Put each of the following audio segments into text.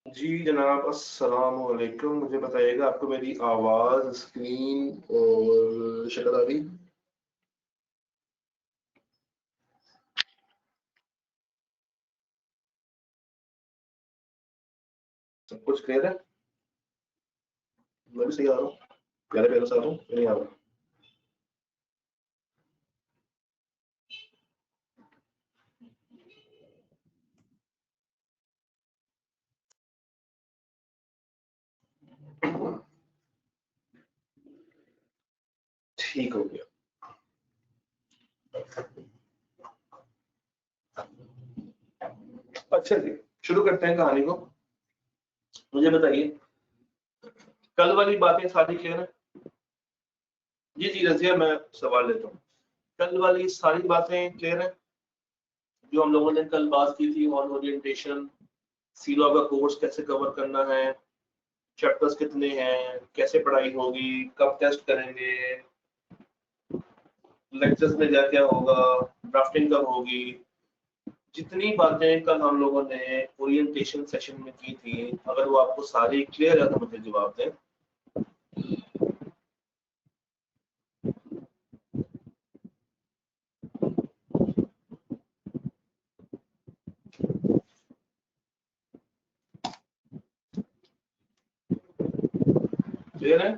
जी जनाब, अस्सलाम वालेकुम। मुझे बताइएगा, आपको मेरी आवाज, स्क्रीन और शक्ल आ रही? सब कुछ क्लियर है? मैं भी सही आ रहा हूँ, प्यारे प्यारे से आ रहा हूँ, नहीं आ रहा? ठीक हो गया। अच्छा जी, शुरू करते हैं कहानी को। मुझे बताइए, कल वाली बातें सारी क्लियर है? जी जी रजिया, मैं सवाल लेता हूँ। कल वाली सारी बातें क्लियर है जो हम लोगों ने कल बात की थी? ऑन ओरिएंटेशन, सीलॉ का कोर्स कैसे कवर करना है, चैप्टर्स कितने हैं, कैसे पढ़ाई होगी, कब टेस्ट करेंगे, लेक्चर्स में क्या क्या होगा, ड्राफ्टिंग कब होगी, जितनी बातें कल हम लोगों ने ओरिएंटेशन सेशन में की थी, अगर वो आपको सारी क्लियर है तो मुझे जवाब दें। क्लियर है?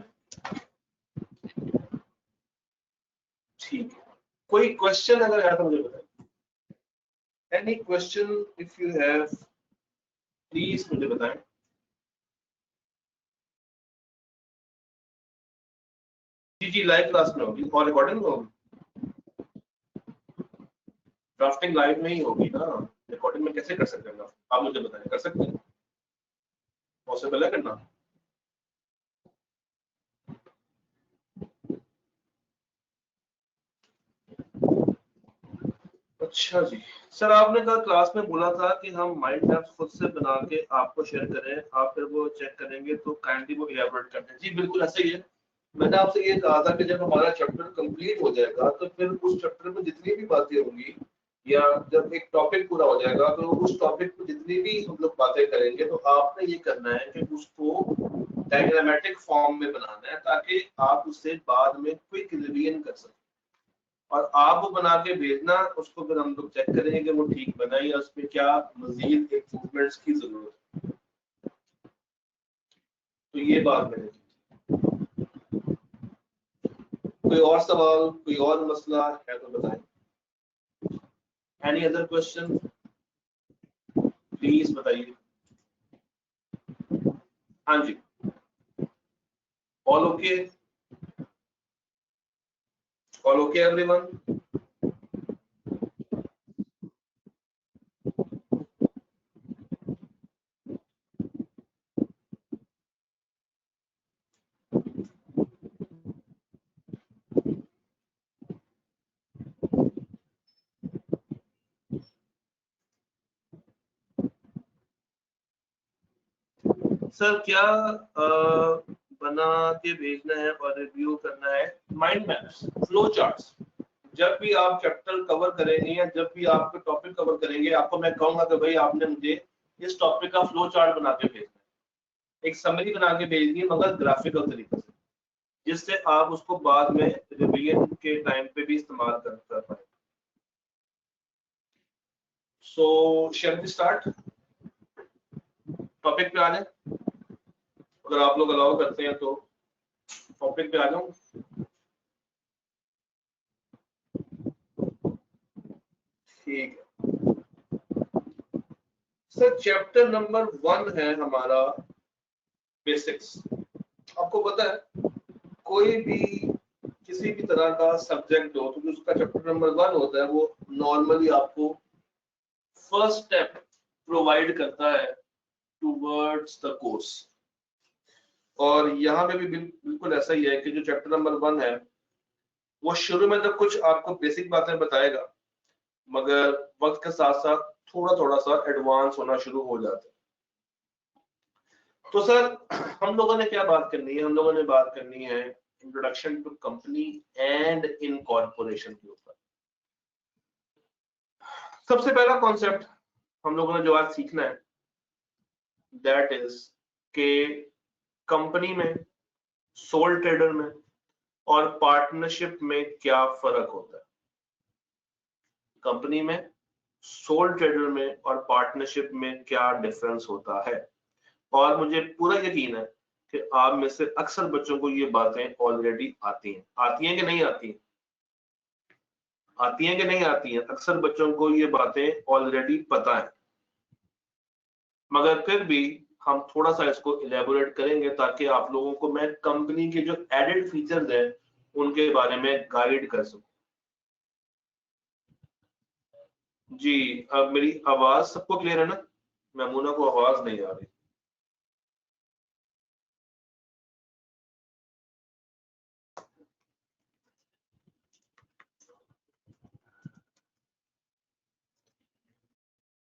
ठीक है। कोई क्वेश्चन अगर है तो मुझे बताएं। Any question if you have, please मुझे बताएं। जी जी, लाइव क्लास में होगी और रिकॉर्डिंग में होगी। ड्राफ्टिंग लाइव में ही होगी ना, रिकॉर्डिंग में कैसे कर सकते हैं? आप मुझे बताएं, कर सकते हैं? पॉसिबल है करना? अच्छा जी। सर, आपने कल क्लास में बोला था कि हम माइंड मैप्स खुद से बना के आपको शेयर करें, आप फिर वो चेक करेंगे, तो काइंडली वो इलैबोरेट कर दें। जी बिल्कुल ऐसे ही है। मैंने आपसे ये कहा था कि जब हमारा चैप्टर कंप्लीट हो जाएगा तो फिर उस चैप्टर में जितनी भी बातें होंगी, या जब एक टॉपिक पूरा हो जाएगा तो उस टॉपिक में जितनी भी हम लोग बातें करेंगे, तो आपने ये करना है कि उसको डायग्रामेटिक फॉर्म में बनाना है, ताकि आप उससे बाद में क्विक रिवीजन कर सकें। और आप वो बना के भेजना, उसको फिर हम लोग चेक करेंगे कि वो ठीक बना या उसमें क्या मजीद इम्प्रूवमेंट्स की जरूरत है। तो ये बात मैंने की। कोई और सवाल, कोई और मसला है तो बताएं। एनी अदर क्वेश्चन, प्लीज बताइए। हाँ जी, all okay? All okay everyone? Sir, क्या बना के भेजना है और रिव्यू करना है? Mind maps, flow charts. जब भी आप चैप्टर कवर करेंगे या जब भी आप टॉपिक कवर करेंगे, आपको मैं कहूंगा कि भाई आपने मुझे इस टॉपिक का फ्लो चार्ट बना के भेजना है, एक समरी बना के भेजनी है, मगर ग्राफिकल तरीके से, जिससे आप उसको बाद में रिवीजन के टाइम पे भी इस्तेमाल कर पाए। सो शैल वी स्टार्ट? टॉपिक पे आ जाए, अगर आप लोग अलाउ करते हैं तो टॉपिक पे आ जाऊं। ठीक है सर, चैप्टर नंबर 1 है हमारा बेसिक्स। आपको पता है, कोई भी किसी भी तरह का सब्जेक्ट हो तो उसका चैप्टर नंबर 1 होता है, वो नॉर्मली आपको फर्स्ट स्टेप प्रोवाइड करता है टूवर्ड्स द कोर्स। और यहाँ पे भी बिल्कुल ऐसा ही है कि जो चैप्टर नंबर 1 है, वो शुरू में तो कुछ आपको बेसिक बातें बताएगा, मगर वक्त के साथ साथ थोड़ा थोड़ा सा एडवांस होना शुरू हो जाता है। तो सर, हम लोगों ने क्या बात करनी है? हम लोगों ने बात करनी है introduction to company and incorporation के ऊपर। सबसे पहला कॉन्सेप्ट हम लोगों ने जो आज सीखना है, दैट इज के कंपनी में, सोल ट्रेडर में और पार्टनरशिप में क्या फर्क होता है। कंपनी में, सोल ट्रेडर में और पार्टनरशिप में क्या डिफरेंस होता है। और मुझे पूरा यकीन है कि आप में से अक्सर बच्चों को ये बातें ऑलरेडी आती हैं। आती हैं कि नहीं आती हैं? आती हैं कि नहीं आती हैं? अक्सर बच्चों को ये बातें ऑलरेडी पता है, मगर फिर भी हम थोड़ा सा इसको इलेबोरेट करेंगे ताकि आप लोगों को मैं कंपनी के जो एडेड फीचर्स हैं उनके बारे में गाइड कर सकूं। जी, अब मेरी आवाज सबको क्लियर है ना? मैमूना को आवाज नहीं आ रही।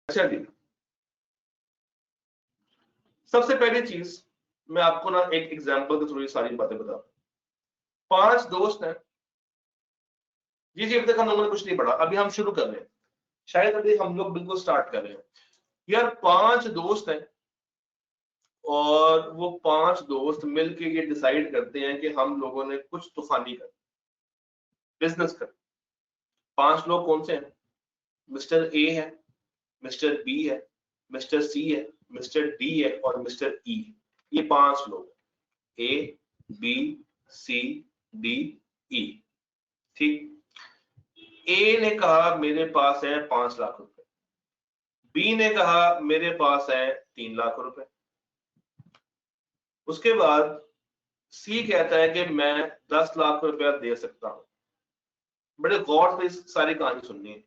अच्छा जी, सबसे पहली चीज मैं आपको ना एक एग्जांपल के थ्रू ये सारी बातें बता। 5 दोस्त हैं जी। जी, अभी तक हम लोगों ने कुछ नहीं पढ़ा, अभी हम शुरू कर रहे हैं, शायद अभी हम लोग बिल्कुल स्टार्ट कर रहे हैं। यार 5 दोस्त हैं और वो 5 दोस्त मिलके ये डिसाइड करते हैं कि हम लोगों ने कुछ तूफानी कर बिजनेस कर। 5 लोग कौन से हैं? मिस्टर ए है, मिस्टर बी है, मिस्टर सी है, मिस्टर डी है और मिस्टर ई। ये 5 लोग, A B C D E. ठीक। ए ने कहा मेरे पास है 5 लाख रुपए, बी ने कहा मेरे पास है 3 लाख रुपए, उसके बाद सी कहता है कि मैं 10 लाख रुपया दे सकता हूं। बड़े गौर से इस सारी कहानी सुननी है।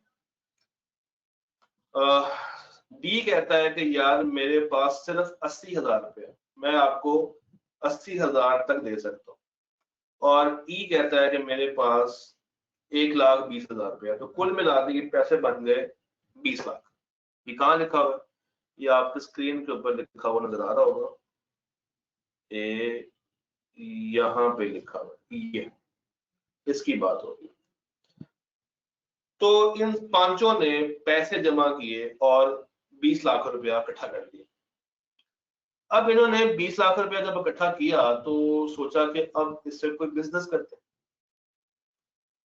डी कहता है कि यार मेरे पास सिर्फ 80,000 रुपया, मैं आपको 80,000 तक दे सकता हूँ। और ई कहता है कि मेरे पास 1,20,000 रुपया। तो कुल मिला के ये पैसे बन गए 20 लाख। ये कहाँ लिखा हुआ है? ये आपके स्क्रीन के ऊपर लिखा हुआ नजर आ रहा होगा, ये यहाँ पे लिखा हुआ है, ये इसकी बात होगी। तो इन 5 ने पैसे जमा किए और 20 लाख रुपया इकट्ठा कर दिया। अब इन्होंने 20 लाख रुपया जब इकट्ठा किया तो सोचा कि अब इससे कोई बिजनेस करते हैं।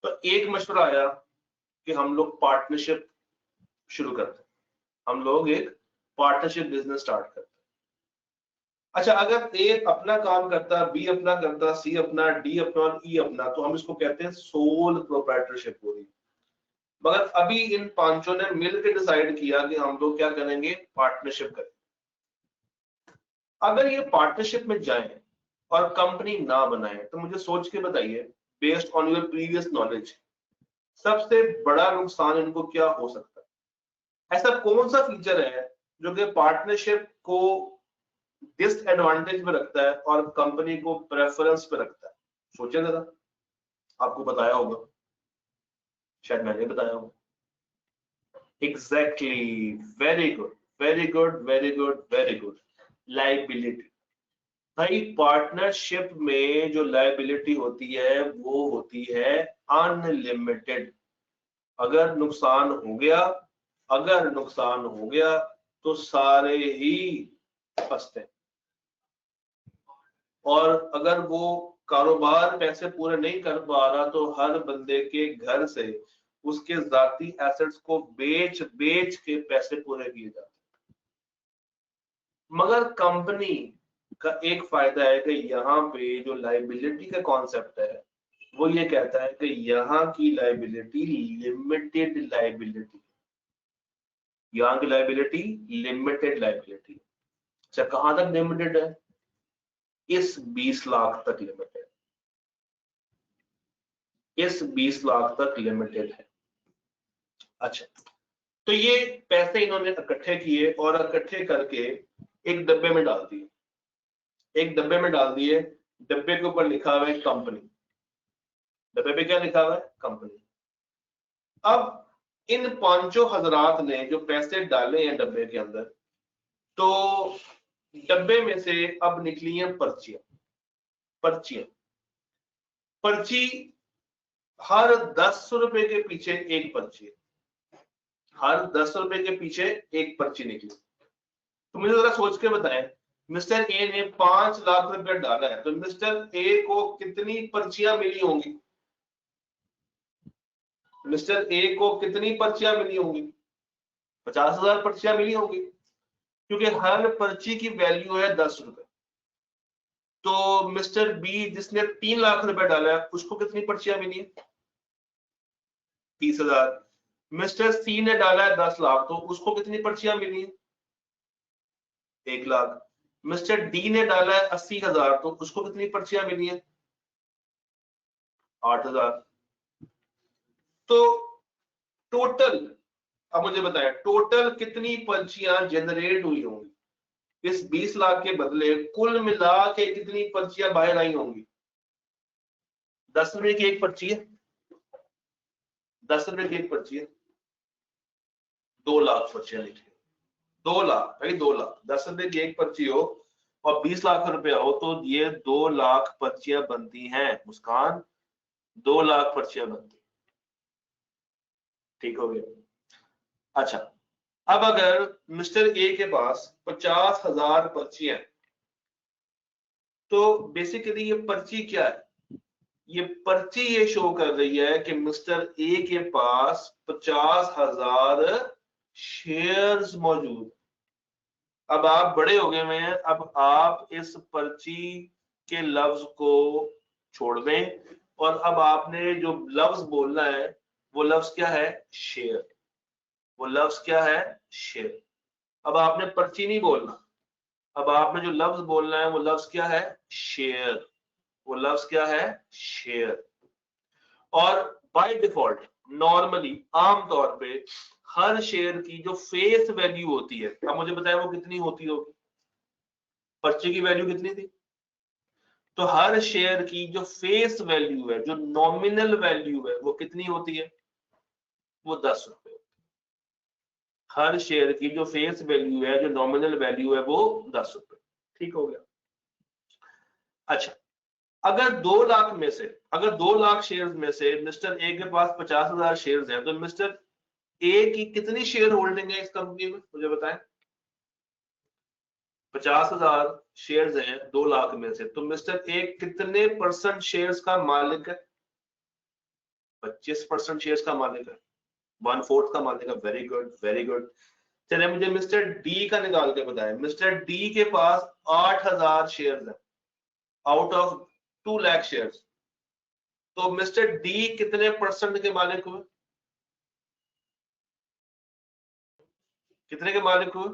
तो एक मशवरा आया कि हम लोग पार्टनरशिप शुरू करते हैं, हम लोग एक पार्टनरशिप बिजनेस स्टार्ट करते हैं। अच्छा, अगर ए अपना काम करता, बी अपना करता, सी अपना, डी अपना और ई अपना, तो हम इसको कहते हैं सोल प्रोप्राइटरशिप हो रही। मगर अभी इन 5 ने मिलकर डिसाइड किया कि हम लोग क्या करेंगे, पार्टनरशिप करेंगे। अगर ये पार्टनरशिप में जाएं और कंपनी ना बनाए तो मुझे सोच के बताइए, based on your previous knowledge, सबसे बड़ा नुकसान इनको क्या हो सकता है? ऐसा कौन सा फीचर है जो कि पार्टनरशिप को डिसएडवांटेज में रखता है और कंपनी को प्रेफरेंस पे रखता है? सोचिए जरा, आपको बताया होगा, शायद मैंने बताया होगा। Exactly, very good very good very good very good, liability. भाई पार्टनरशिप में जो लायबिलिटी होती है वो होती है अनलिमिटेड। अगर नुकसान हो गया, अगर नुकसान हो गया तो सारे ही फंसते हैं। और अगर वो कारोबार पैसे पूरे नहीं कर पा रहा तो हर बंदे के घर से उसके जाती एसेट्स को बेच बेच के पैसे पूरे किए जाते हैं। मगर कंपनी का एक फायदा है कि यहाँ पे जो लाइबिलिटी का कॉन्सेप्ट है वो ये कहता है कि यहाँ की लाइबिलिटी लिमिटेड लाइबिलिटी, यहाँ की लाइबिलिटी लिमिटेड लाइबिलिटी। अच्छा, कहां तक लिमिटेड है? इस 20 लाख तक लिमिटेड, इस 20 लाख तक लिमिटेड है। अच्छा, तो ये पैसे इन्होंने इकट्ठे किए और इकट्ठे करके एक डब्बे में डाल दिए, एक डब्बे में डाल दिए। डब्बे के ऊपर लिखा हुआ है कंपनी, डब्बे पे क्या लिखा हुआ है? कंपनी। अब इन 5 हजरात ने जो पैसे डाले हैं डब्बे के अंदर, तो डब्बे में से अब निकली हैं पर्चियां। पर्चियां, पर्ची हर 10 रुपए के पीछे एक पर्ची, हर 10 रुपए के पीछे एक पर्ची निकली। तो मुझे जरा सोच के बताएं, मिस्टर ए ने 5 लाख रुपया डाला है, तो मिस्टर ए को कितनी पर्चियां मिली होंगी? मिस्टर ए को कितनी पर्चियां मिली होंगी? 50,000 पर्चियां मिली होंगी, क्योंकि हर पर्ची की वैल्यू है 10 रुपए। तो मिस्टर बी जिसने 3 लाख रुपए डाला है, उसको कितनी पर्चियां मिली है? 30,000। मिस्टर सी ने डाला है 10 लाख, तो उसको कितनी पर्चियां मिली है? 1 लाख। मिस्टर डी ने डाला है 80,000, तो उसको कितनी पर्चियां मिली है? 8,000। तो टोटल, अब मुझे बताएं, टोटल कितनी पर्चियां जनरेट हुई होंगी? इस 20 लाख के बदले कुल मिला के कितनी पर्चियां बाहर आई होंगी? 10 रुपए की एक पर्ची है, 10 रुपए की एक पर्ची है, 2 लाख पर्चियां लिखिए। 2 लाख भाई, 2 लाख, 10 रुपए की एक पर्ची हो और 20 लाख रुपया हो, तो ये 2 लाख पर्चियां बनती हैं मुस्कान, 2 लाख पर्चियां बनती। ठीक हो गया। अच्छा, अब अगर मिस्टर ए के पास 50,000 पर्ची है, तो बेसिकली ये पर्ची क्या है? ये पर्ची ये शो कर रही है कि मिस्टर ए के पास 50,000 शेयर्स मौजूद। अब आप बड़े हो गए हुए हैं, अब आप इस पर्ची के लफ्ज को छोड़ दें और अब आपने जो लफ्ज बोलना है वो लफ्ज क्या है? शेयर। वो लफ्ज क्या है? शेयर। अब आपने पर्ची नहीं बोलना, अब आपने जो लफ्ज बोलना है वो लफ्ज क्या है? शेयर। वो लफ्ज क्या है? शेयर। और बाय डिफॉल्ट नॉर्मली आमतौर पे हर शेयर की जो फेस वैल्यू होती है, अब मुझे बताया वो कितनी होती होगी? पर्ची की वैल्यू कितनी थी? तो हर शेयर की जो फेस वैल्यू है, जो नॉमिनल वैल्यू है, वो कितनी होती है? वो 10 रुपए। हर शेयर की जो फेस वैल्यू है, जो नॉमिनल वैल्यू है, वो 10 रुपए। ठीक हो गया। अच्छा, अगर 2 लाख में से, अगर 2 लाख शेयर्स में से मिस्टर ए के पास 50,000 शेयर्स हैं, तो मिस्टर ए की कितनी शेयर होल्डिंग है इस कंपनी में? मुझे बताएं। 50,000 शेयर्स हैं 2 लाख में से, तो मिस्टर ए कितने परसेंट शेयर्स का मालिक है? 25% शेयर्स का मालिक है, 1/4 का मालिक है। Very good, very good. चलिए मुझे मिस्टर डी का निकाल के बताएं। मिस्टर डी के पास 8,000 शेयर्स है आउट ऑफ 2 लाख शेयर्स, तो मिस्टर डी कितने परसेंट के मालिक हुए? कितने के मालिक हुए?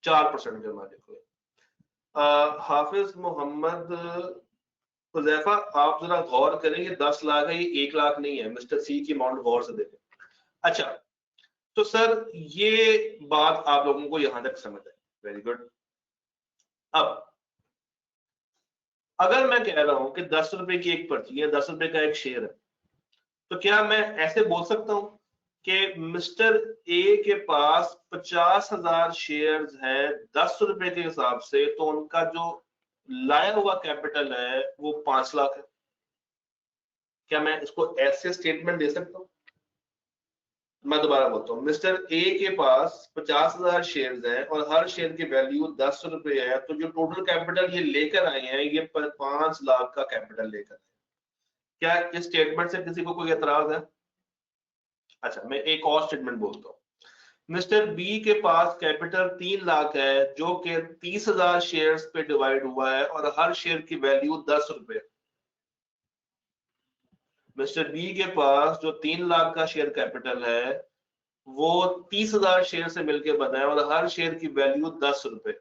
4% के मालिक हुए। हाफिज मोहम्मद हुजैफा, आप जरा गौर करें, ये 10 लाख है, ये 1 लाख नहीं है। मिस्टर सी की अमाउंट गौर से देखें। अच्छा, तो सर ये बात आप लोगों को यहां तक समझ है। Very good. अब अगर मैं कह रहा हूं कि 10 रुपए की एक पर्ची है, 10 रुपए का एक शेयर है, तो क्या मैं ऐसे बोल सकता हूं कि मिस्टर ए के पास 50,000 शेयर्स है 10 रुपए के हिसाब से, तो उनका जो लाया हुआ कैपिटल है वो 5 लाख है? क्या मैं इसको ऐसे स्टेटमेंट दे सकता हूं? मैं दोबारा बोलता हूँ, मिस्टर ए के पास 50,000 शेयर्स हैं और हर शेयर की वैल्यू 10 रुपए है, तो जो टोटल कैपिटल ये लेकर आए हैं, ये 5 लाख का कैपिटल लेकर आए। क्या इस स्टेटमेंट से किसी को कोई एतराज है? अच्छा, मैं एक और स्टेटमेंट बोलता हूँ। मिस्टर बी के पास कैपिटल 3 लाख है, जो कि 30,000 शेयर्स पे डिवाइड हुआ है और हर शेयर की वैल्यू 10 रुपए। मिस्टर बी के पास जो 3 लाख का शेयर कैपिटल है वो 30,000 शेयर से मिलकर बना है और हर शेयर की वैल्यू 10 रुपए।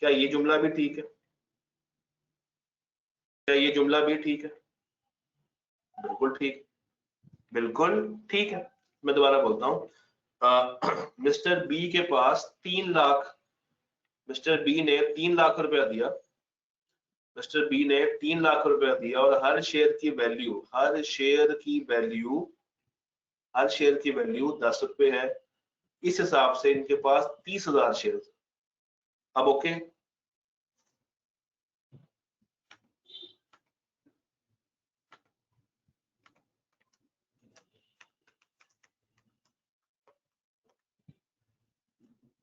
क्या ये जुमला भी ठीक है? क्या ये जुमला भी ठीक है? बिल्कुल ठीक, बिल्कुल ठीक है। मैं दोबारा बोलता हूं, मिस्टर बी के पास 3 लाख, मिस्टर बी ने 3 लाख रुपया दिया, मिस्टर बी ने 3 लाख रुपया दिया और हर शेयर की वैल्यू, हर शेयर की वैल्यू, हर शेयर की वैल्यू 10 रुपए है। इस हिसाब से इनके पास 30,000 शेयर। अब ओके,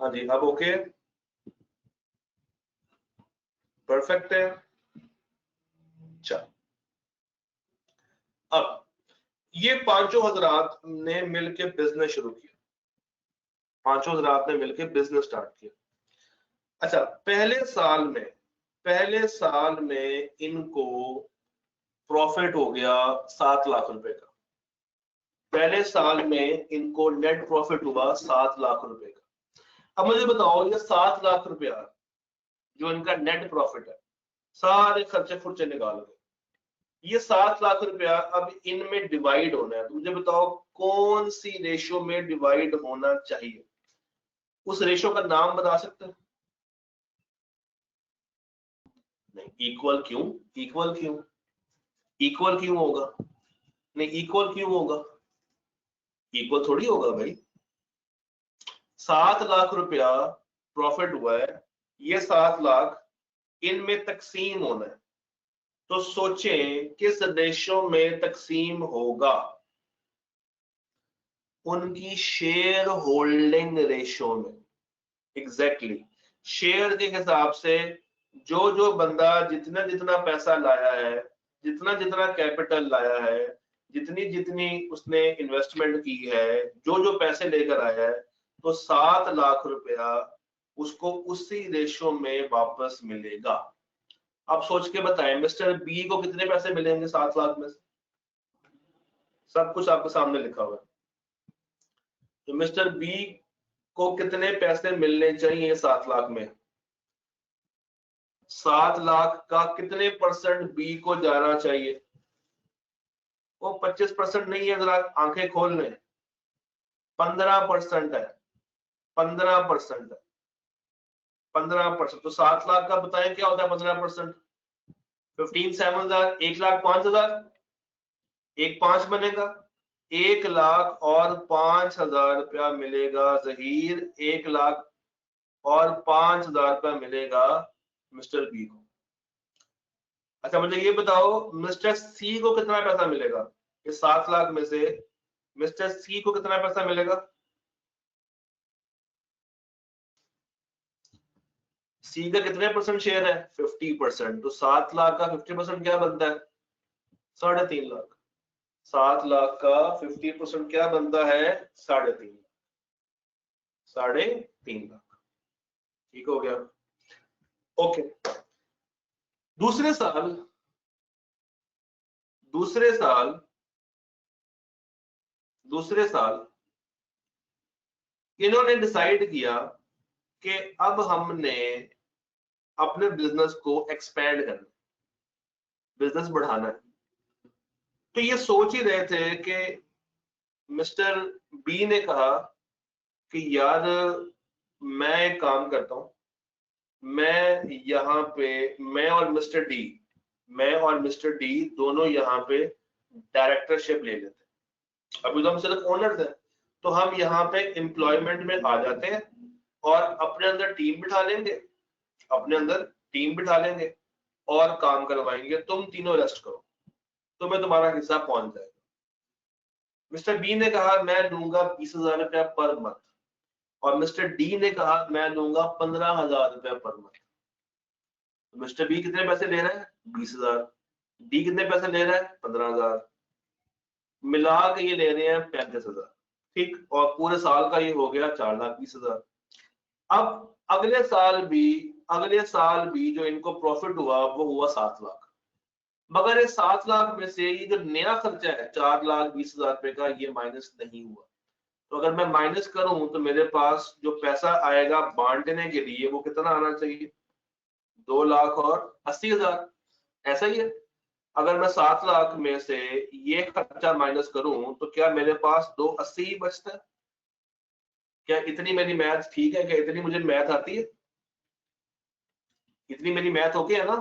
हाँ जी, अब ओके, परफेक्ट है। चल, अब ये पांचों हजरात ने मिलके बिजनेस शुरू किया, पांचों हजरात ने मिलके बिजनेस स्टार्ट किया। अच्छा, पहले साल में इनको प्रॉफिट हो गया 7 लाख रुपए का। पहले साल में इनको नेट प्रॉफिट हुआ 7 लाख रुपए का। अब मुझे बताओ, ये 7 लाख रुपया जो इनका नेट प्रॉफिट है, सारे खर्चे खुर्चे निकाल गए, ये 7 लाख रुपया अब इनमें डिवाइड होना है। तो मुझे बताओ कौन सी रेशियो में डिवाइड होना चाहिए? उस रेशियो का नाम बता सकते हैं? नहीं, इक्वल क्यों? इक्वल क्यों? इक्वल क्यों होगा? नहीं, इक्वल क्यों होगा? इक्वल थोड़ी होगा भाई। 7 लाख रुपया प्रॉफिट हुआ है, ये 7 लाख इनमें तकसीम होना है, तो सोचें किस रेशियो में तकसीम होगा? उनकी शेयर होल्डिंग रेशियो में। एग्जैक्टली शेयर के हिसाब से जो जो बंदा जितना जितना पैसा लाया है, जितना जितना कैपिटल लाया है, जितनी जितनी उसने इन्वेस्टमेंट की है, जो जो पैसे लेकर आया है, तो 7 लाख रुपया उसको उसी रेशियो में वापस मिलेगा। आप सोच के बताएं, मिस्टर बी को कितने पैसे मिलेंगे 7 लाख में से? सब कुछ आपके सामने लिखा हुआ है। तो मिस्टर बी को कितने पैसे मिलने चाहिए 7 लाख में? 7 लाख का कितने परसेंट बी को जाना चाहिए? वो 25% नहीं है, जरा आंखें खोल लें, 15% है, 15% है, 15%। तो 7 लाख का बताएं क्या होता है 15%? 15,7,000, 1,05,000, 1,05,000 बनेगा। 1,00,000 और 5,000 रुपया मिलेगा जहीर, 1,00,000 और 5,000 रुपया मिलेगा मिस्टर बी को। अच्छा, मुझे ये बताओ मिस्टर सी को कितना पैसा मिलेगा? इस 7 लाख में से मिस्टर सी को कितना पैसा मिलेगा? सी का कितने परसेंट शेयर है? 50%। तो 7 लाख का 50% क्या बनता है? 3.5 लाख। 7 लाख का 50% क्या बनता है? 3.5 लाख। 3.5 लाख। ठीक हो गया, ओके। दूसरे साल दूसरे साल दूसरे साल इन्होंने डिसाइड किया कि अब हमने अपने बिजनेस को एक्सपैंड करना, बिजनेस बढ़ाना है। तो ये सोच ही रहे थे कि मिस्टर बी ने कहा कि यार मैं एक काम करता हूं, मैं और मिस्टर डी दोनों यहाँ पे डायरेक्टरशिप ले लेते हैं। अभी तो हम सिर्फ ओनर्स हैं, तो हम यहाँ पे एम्प्लॉयमेंट में आ जाते हैं और अपने अंदर टीम बिठा लेंगे और काम करवाएंगे। तुम तीनों रेस्ट करो, तुम्हें तुम्हारा हिस्सा पहुंच जाएगा। मिस्टर बी ने कहा मैं लूंगा 20,000 रुपया पर मंथ, और मिस्टर डी ने कहा मैं लूंगा 15,000 रुपया पर मंथ। तो मिस्टर बी कितने पैसे ले रहा है? 20,000। डी कितने पैसे ले रहा है? 15,000। मिला के ये ले रहे हैं 35,000। ठीक, और पूरे साल का ये हो गया 4,20,000। अब अगले साल भी जो इनको प्रॉफिट हुआ वो हुआ 7 लाख। मगर ये 7 लाख में से ये जो नया खर्चा है 4,20,000 रुपए का, ये माइनस नहीं हुआ। तो अगर मैं माइनस करूं तो मेरे पास जो पैसा आएगा बांटने के लिए वो कितना आना चाहिए? 2,80,000। ऐसा ही है। अगर मैं 7 लाख में से ये खर्चा माइनस करूं तो क्या मेरे पास 280 ही बचता है? क्या इतनी मेरी मैथ ठीक है? क्या इतनी मुझे मैथ आती है? इतनी मेरी मैथ ओके है ना?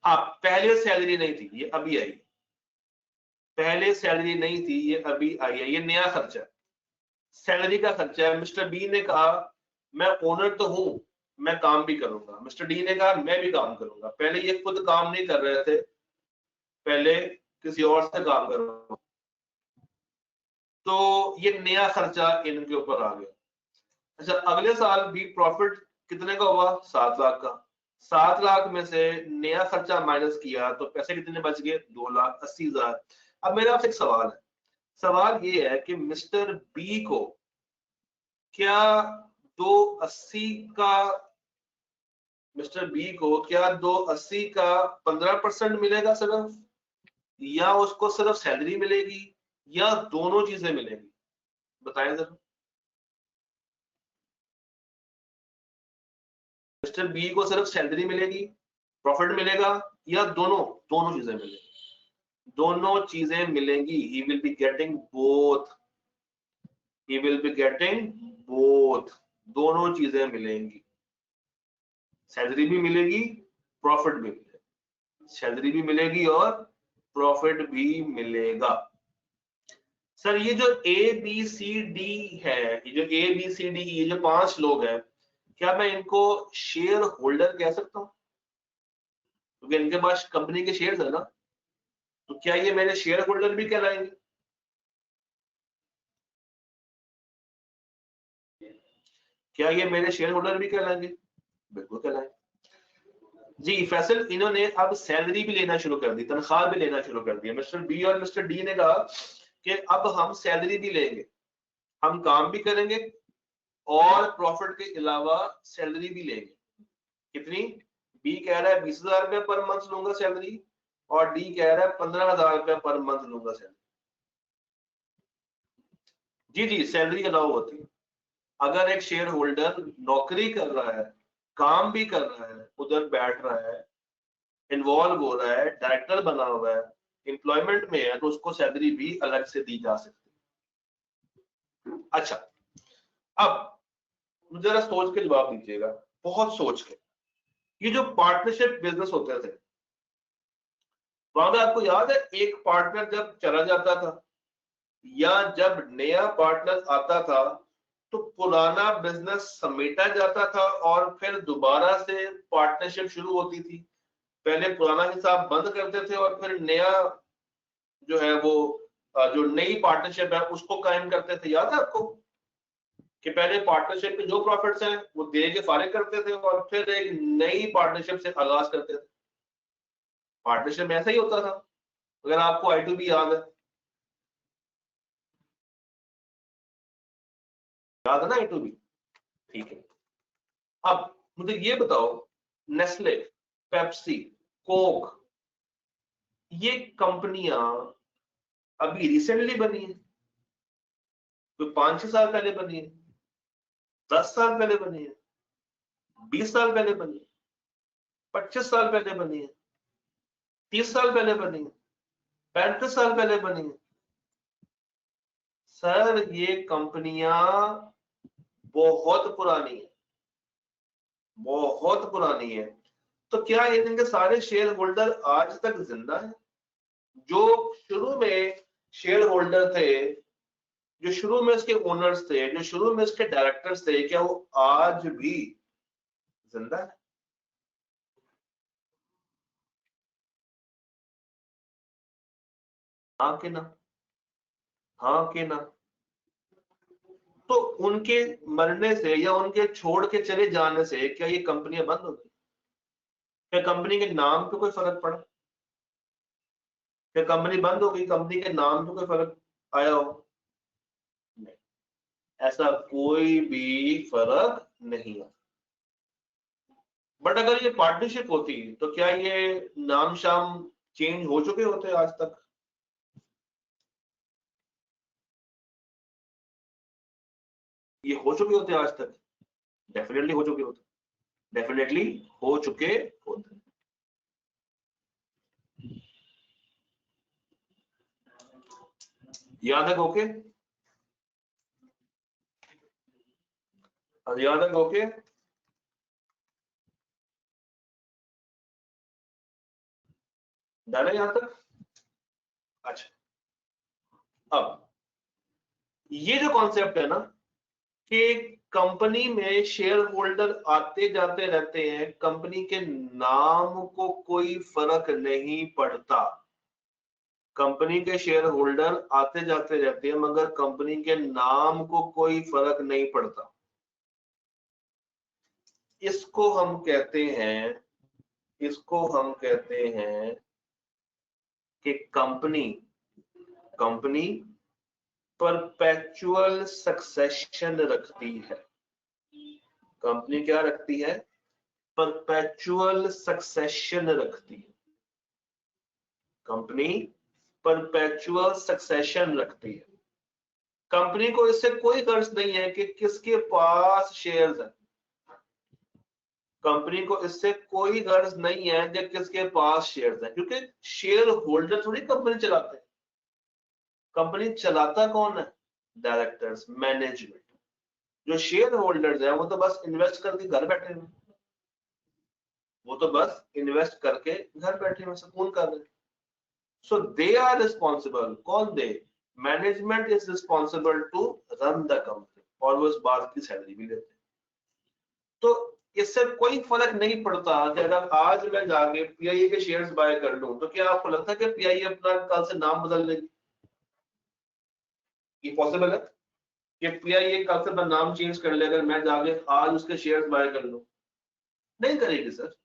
हाँ, पहले सैलरी नहीं थी, ये अभी आई। पहले सैलरी नहीं थी, ये अभी आई है। ये नया खर्चा है, सैलरी का खर्चा है। मिस्टर बी ने कहा मैं ओनर तो हूं, मैं काम भी करूंगा। मिस्टर डी ने कहा मैं भी काम करूंगा। पहले ये खुद काम नहीं कर रहे थे, पहले किसी और से काम कर रहे तो ये नया खर्चा इनके ऊपर आ गया। अच्छा, अगले साल भी प्रॉफिट कितने का हुआ? 7 लाख का। 7 लाख में से नया खर्चा माइनस किया तो पैसे कितने बच गए? 2,80,000। अब मेरा आपसे एक सवाल है, सवाल ये है कि मिस्टर बी को क्या 280 का, मिस्टर बी को क्या 280 का 15% मिलेगा सिर्फ, या उसको सिर्फ सैलरी मिलेगी, या दोनों चीजें मिलेंगी? बताएं जरा। मिस्टर बी को सिर्फ सैलरी मिलेगी, प्रॉफिट मिलेगा, या दोनों? दोनों चीजें मिलेंगी। दोनों चीजें मिलेंगी। He will be getting both. He will be getting both. दोनों चीजें मिलेंगी। सैलरी भी मिलेगी, प्रॉफिट भी मिलेगा। सैलरी भी मिलेगी और प्रॉफिट भी मिलेगा। सर ये जो ए बी सी डी है, ये जो ए बी सी डी, ये जो 5 लोग हैं, क्या मैं इनको शेयर होल्डर कह सकता हूँ? क्योंकि इनके पास कंपनी के शेयर्स है ना, तो क्या ये मेरे शेयर होल्डर भी कहलाएंगे? क्या ये मेरे शेयर होल्डर भी कहलाएंगे? बिल्कुल कहलाएंगे। जी फैसल, इन्होंने अब सैलरी भी लेना शुरू कर दी, तनख्वाह भी लेना शुरू कर दिया। मिस्टर बी और मिस्टर डी ने कहा कि अब हम सैलरी भी लेंगे, हम काम भी करेंगे और प्रॉफिट के अलावा सैलरी भी लेंगे। कितनी? बी कह रहा है 20,000 रुपये पर मंथ लूंगा सैलरी, और डी कह रहा है 15,000 रुपये पर मंथ लूंगा सैलरी। जी जी, सैलरी अलाउ होती है। अगर एक शेयर होल्डर नौकरी कर रहा है, काम भी कर रहा है, उधर बैठ रहा है, इन्वॉल्व हो रहा है, डायरेक्टर बना हुआ है, एम्प्लॉयमेंट में है, तो उसको सैलरी भी अलग से दी जा सकती है। अच्छा, अब जरा सोच के जवाब दीजिएगा, बहुत सोच के। ये जो पार्टनरशिप बिजनेस होते थे, वहां पे आपको याद है एक पार्टनर जब चला जाता था या जब नया पार्टनर आता था तो पुराना बिजनेस समेटा जाता था और फिर दोबारा से पार्टनरशिप शुरू होती थी। पहले पुराना हिसाब बंद करते थे और फिर नया जो है वो जो नई पार्टनरशिप है उसको कायम करते थे। याद है आपको कि पहले पार्टनरशिप के जो प्रॉफिट्स हैं वो दे के फारिग करते थे और फिर एक नई पार्टनरशिप से आगाज करते थे। पार्टनरशिप में ऐसा ही होता था, अगर आपको I2B याद है। याद है ना I2B? ठीक है। अब मुझे ये बताओ, नेस्ले, पेप्सी, कोक, ये कंपनियां अभी रिसेंटली बनी है? कोई 5-6 साल पहले बनी है? 10 साल पहले बनी है? 20 साल पहले बनी है? 25 साल पहले बनी है? 30 साल पहले बनी है? 35 साल पहले बनी है? सर ये कंपनियां बहुत पुरानी है, बहुत पुरानी है। तो क्या ये इनके सारे शेयर होल्डर आज तक जिंदा हैं? जो शुरू में शेयर होल्डर थे, जो शुरू में इसके ओनर्स थे, जो शुरू में इसके डायरेक्टर्स थे, क्या वो आज भी जिंदा है? हाँ कि ना? हाँ कि ना? तो उनके मरने से या उनके छोड़ के चले जाने से क्या ये कंपनियां बंद हो गई? क्या कंपनी के नाम पे कोई फर्क पड़ा? क्या कंपनी बंद हो गई, कंपनी के नाम पे कोई फर्क आया हो? नहीं, ऐसा कोई भी फर्क नहीं है। बट अगर ये पार्टनरशिप होती तो क्या ये नाम शाम चेंज हो चुके होते आज तक? ये हो चुके होते आज तक? डेफिनेटली हो चुके होते, डेफिनेटली हो चुके होते। याद है ओके? याद है ओके? डर है यहां तक? अच्छा, अब ये जो कॉन्सेप्ट है ना कि कंपनी में शेयर होल्डर आते जाते रहते हैं, कंपनी के नाम को कोई फर्क नहीं पड़ता, कंपनी के शेयर होल्डर आते जाते रहते हैं मगर कंपनी के नाम को कोई फर्क नहीं पड़ता। इसको हम कहते हैं कि कंपनी परपेचुअल सक्सेशन रखती है। कंपनी क्या रखती है? परपेचुअल सक्सेशन रखती है। कंपनी परपेचुअल सक्सेशन रखती है। कंपनी को इससे कोई गर्ज नहीं है कि किसके पास शेयर्स हैं। कंपनी को इससे कोई गर्ज नहीं है कि किसके पास शेयर्स हैं, क्योंकि शेयर होल्डर थोड़ी कंपनी चलाते हैं। कंपनी चलाता कौन है? Directors, management. जो शेयर होल्डर्स हैं वो तो बस इन्वेस्ट करके घर बैठे हुए, सुकून कर रहे हैं। So they are responsible. कौन दे? Management is responsible to run the company और वो इस बात की सैलरी भी लेते हैं। तो इससे कोई फर्क नहीं पड़ता कि अगर आज मैं जाके पीआईए के शेयर्स बाय कर लूं तो क्या आपको लगता है कि पीआईए अपना कल से नाम बदल लेगी? ये पॉसिबल है कि पीआईए कल से अपना नाम चेंज कर ले अगर मैं जाके आज उसके शेयर्स बाय कर लूं? नहीं करेगी सर।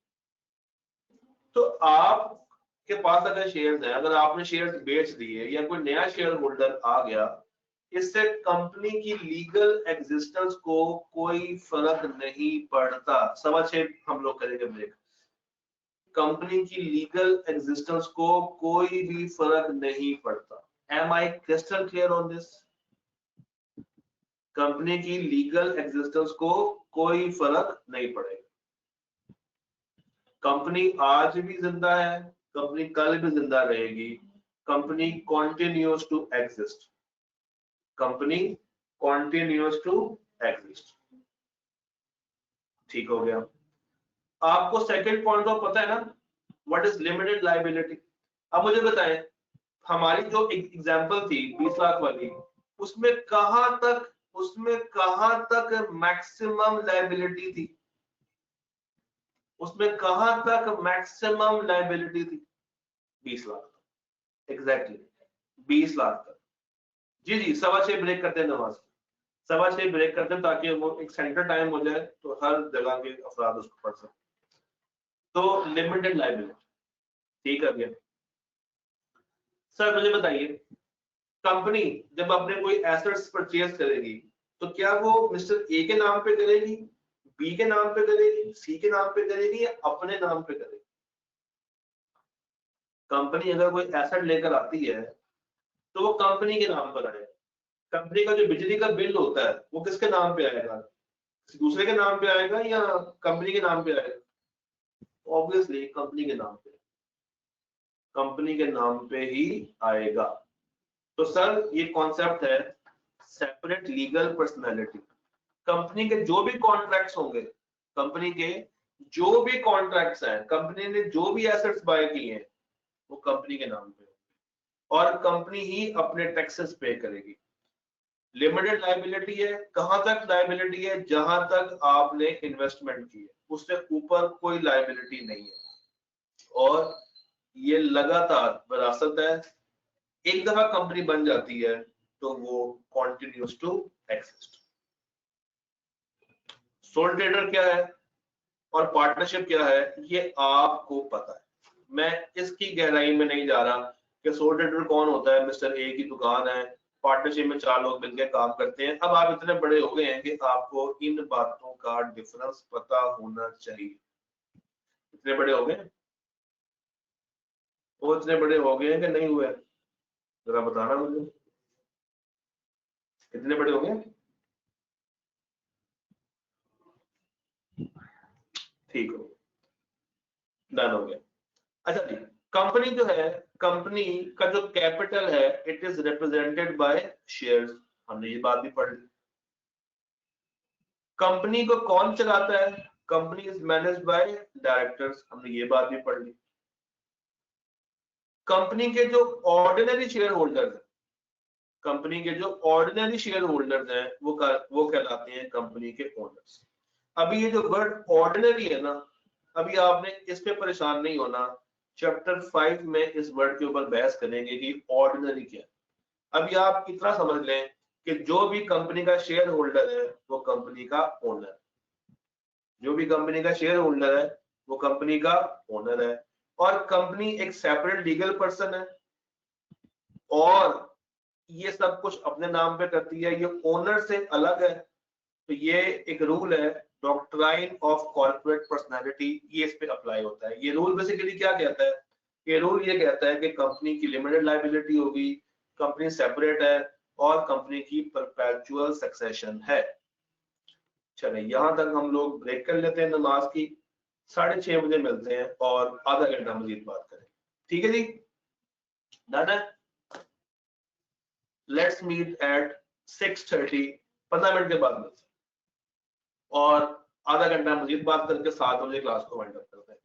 तो आप के पास अगर शेयर्स है, अगर आपने शेयर्स बेच दिए या कोई नया शेयर होल्डर आ गया, इससे कंपनी की लीगल एग्जिस्टेंस को कोई फर्क नहीं पड़ता। 6:15 हम लोग करेंगे ब्रेक। कंपनी की लीगल एग्जिस्टेंस को कोई भी फर्क नहीं पड़ता। Am I crystal clear on this? Company की लीगल एग्जिस्टेंस को कोई फर्क नहीं पड़ेगा। कंपनी आज भी जिंदा है, कंपनी कल भी जिंदा रहेगी। Company continues to exist. Company continues to exist. ठीक हो गया। आपको सेकंड पॉइंट तो पता है ना, व्हाट इज लिमिटेड लायबिलिटी। अब मुझे बताएं, हमारी जो एग्जांपल थी 20 लाख वाली, उसमें कहां तक मैक्सिमम लायबिलिटी थी? उसमें कहां तक मैक्सिमम लायबिलिटी थी? 20 लाख तक। एग्जैक्टली 20 लाख तक। जी जी, 6:15 ब्रेक करते हैं नमाज, 6:15 ब्रेक करते हैं ताकि वो एक सेंटर टाइम हो जाए तो हर जगह के अफराद उसको पढ़ सकें। तो लिमिटेड लायबिलिटी, ठीक है भैया। सर मुझे बताइए, कंपनी जब अपने कोई एसेट्स परचेज करेगी तो क्या वो मिस्टर ए के नाम पे करेगी, बी के नाम पे करेगी, सी के नाम पे करेगी या अपने नाम पे करेगी? कंपनी अगर कोई एसेट लेकर आती है तो वो कंपनी के नाम पर आएगा। कंपनी का जो बिजली का बिल होता है वो किसके नाम पे आएगा? दूसरे के नाम पे आएगा या कंपनी के नाम पे आएगा? ऑब्वियसली कंपनी के नाम पे, कंपनी के नाम पे ही आएगा। तो सर ये कॉन्सेप्ट है सेपरेट लीगल पर्सनैलिटी। कंपनी के जो भी कॉन्ट्रैक्ट्स होंगे, कंपनी के जो भी कॉन्ट्रैक्ट्स हैं, कंपनी ने जो भी एसेट्स बाय किए हैं वो कंपनी के नाम पे होंगे और कंपनी ही अपने टैक्सेस पे करेगी। लिमिटेड लायबिलिटी है, कहां तक लायबिलिटी है? जहां तक आपने इन्वेस्टमेंट की है, उससे ऊपर कोई लायबिलिटी नहीं है। और ये लगातार विरासत है। एक दफा कंपनी बन जाती है तो वो continues to exist. Sole trader क्या है और पार्टनरशिप क्या है ये आपको पता है, मैं इसकी गहराई में नहीं जा रहा कि सोल ट्रेडर कौन होता है। मिस्टर ए की दुकान है, पार्टनरशिप में 4 लोग मिलकर काम करते हैं। अब आप इतने बड़े हो गए हैं कि आपको इन बातों का डिफरेंस पता होना चाहिए। इतने बड़े हो गए, वो इतने बड़े हो गए हैं कि नहीं हुए? जरा बताना मुझे, कितने बड़े हो गए? ठीक हो, डन हो गया। अच्छा जी, कंपनी जो है, कंपनी का जो कैपिटल है it is represented by shares, हमने ये बात भी पढ़ ली। कंपनी को कौन चलाता है? Company is managed by directors, हमने ये बात भी पढ़ ली। कंपनी के जो ऑर्डिनरी शेयर होल्डर्स हैं, कंपनी के जो ऑर्डिनरी शेयर होल्डर्स हैं वो कहलाते हैं कंपनी के ओनर्स। अभी ये जो वर्ड ऑर्डिनरी है ना, अभी आपने इस पे परेशान नहीं होना चैप्टर 5 में इस वर्ड के ऊपर बहस करेंगे कि ऑर्डिनरी क्या है। अभी आप इतना समझ लें कि जो भी कंपनी का शेयर होल्डर है वो कंपनी का ओनर, जो भी कंपनी का शेयर होल्डर है वो कंपनी का ओनर है, और कंपनी एक सेपरेट लीगल पर्सन है और ये सब कुछ अपने नाम पे करती है, ये ओनर से अलग है। तो ये एक रूल है, डॉक्ट्राइन ऑफ कॉर्पोरेट पर्सनालिटी, ये इस पे अप्लाई होता है। ये रूल बेसिकली क्या कहता है? ये रूल ये कहता है कि कंपनी की लिमिटेड लायबिलिटी होगी, कंपनी सेपरेट है और कंपनी की परपेचुअल सक्सेशन है। चले यहां तक हम लोग ब्रेक कर लेते हैं नमाज की, 6:30 बजे मिलते हैं और आधा घंटा मजीद बात करें। ठीक है जी, डन है। लेट्स मीट एट 6:30, 15 मिनट के बाद मिलते हैं और आधा घंटा मजीद बात करके 7 बजे क्लास को वाइंड अप करते हैं।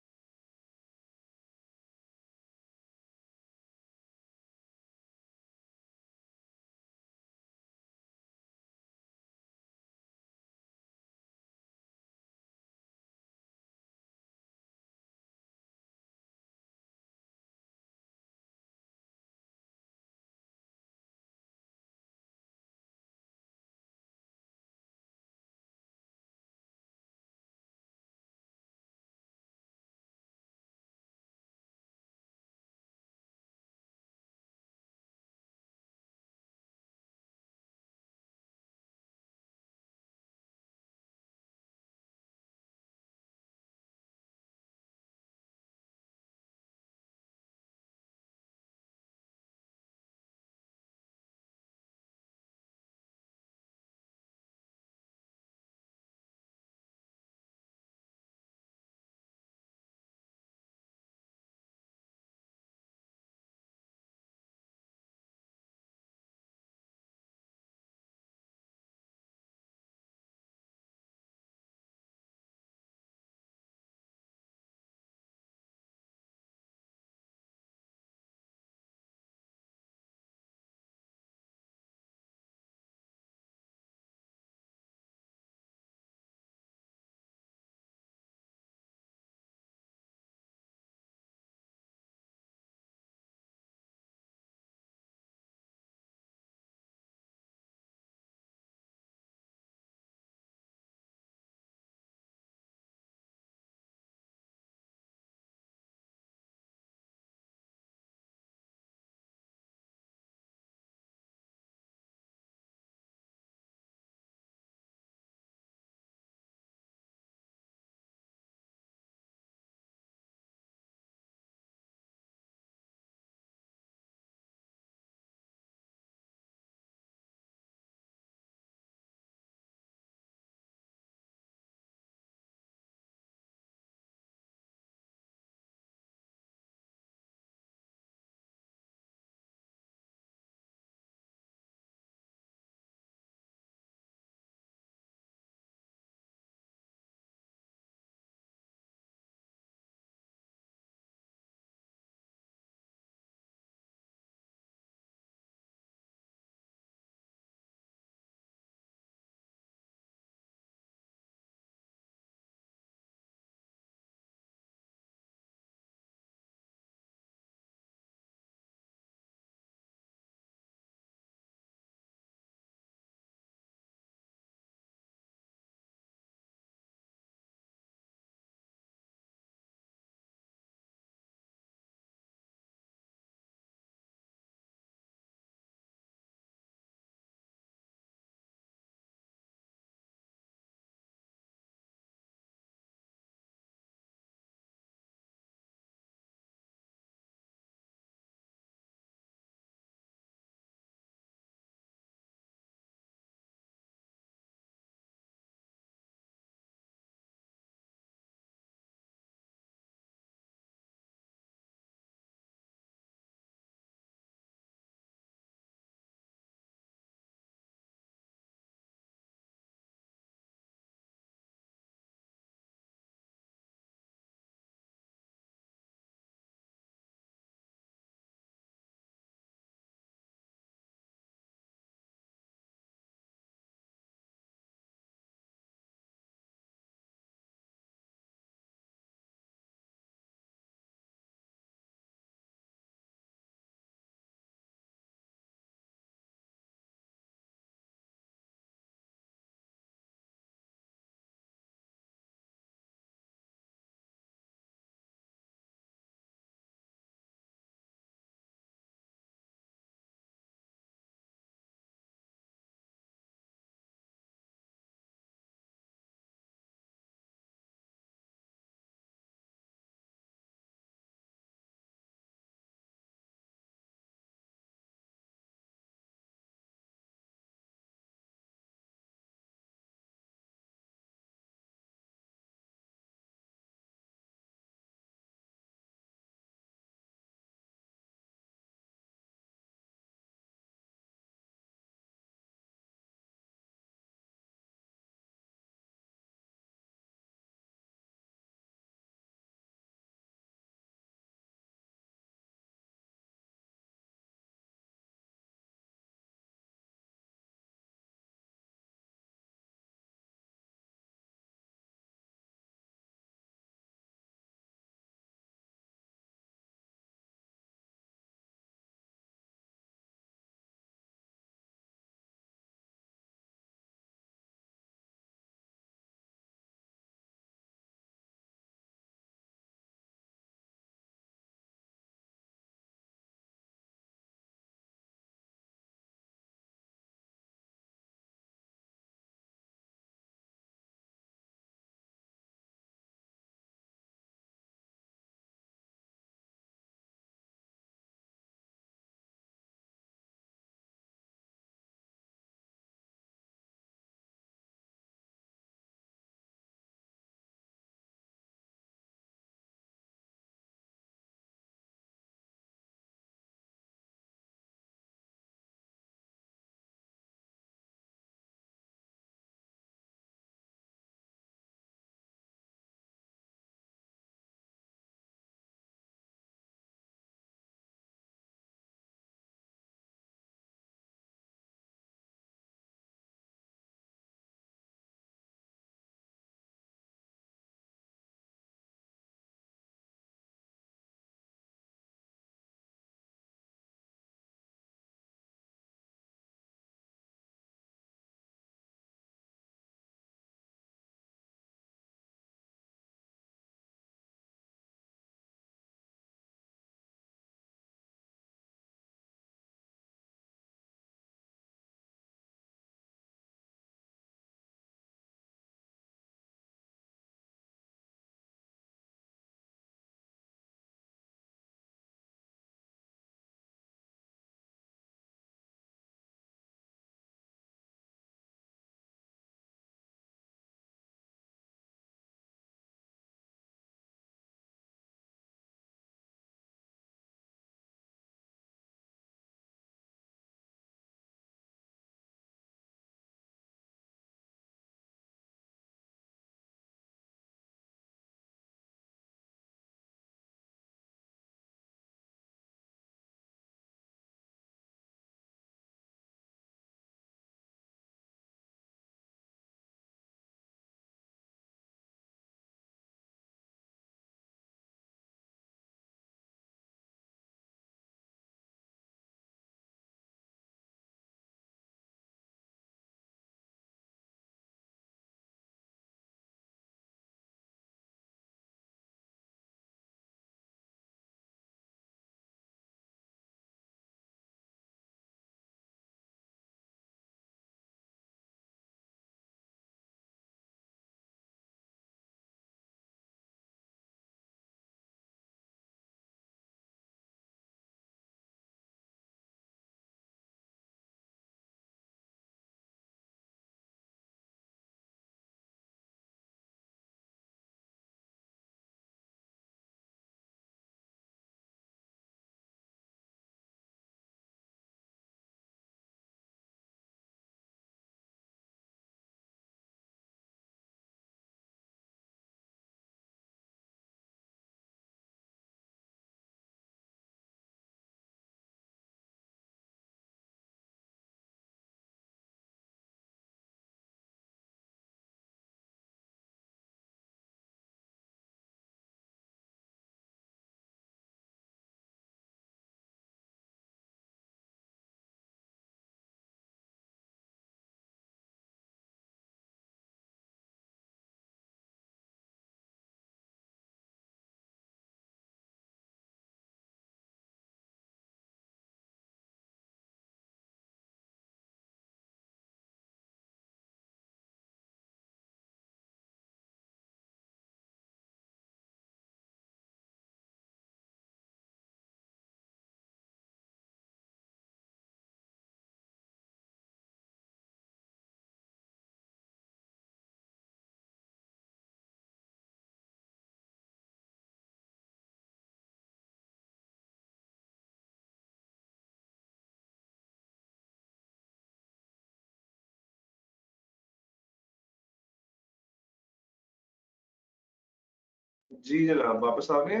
जी जनाब, वापस आ गए?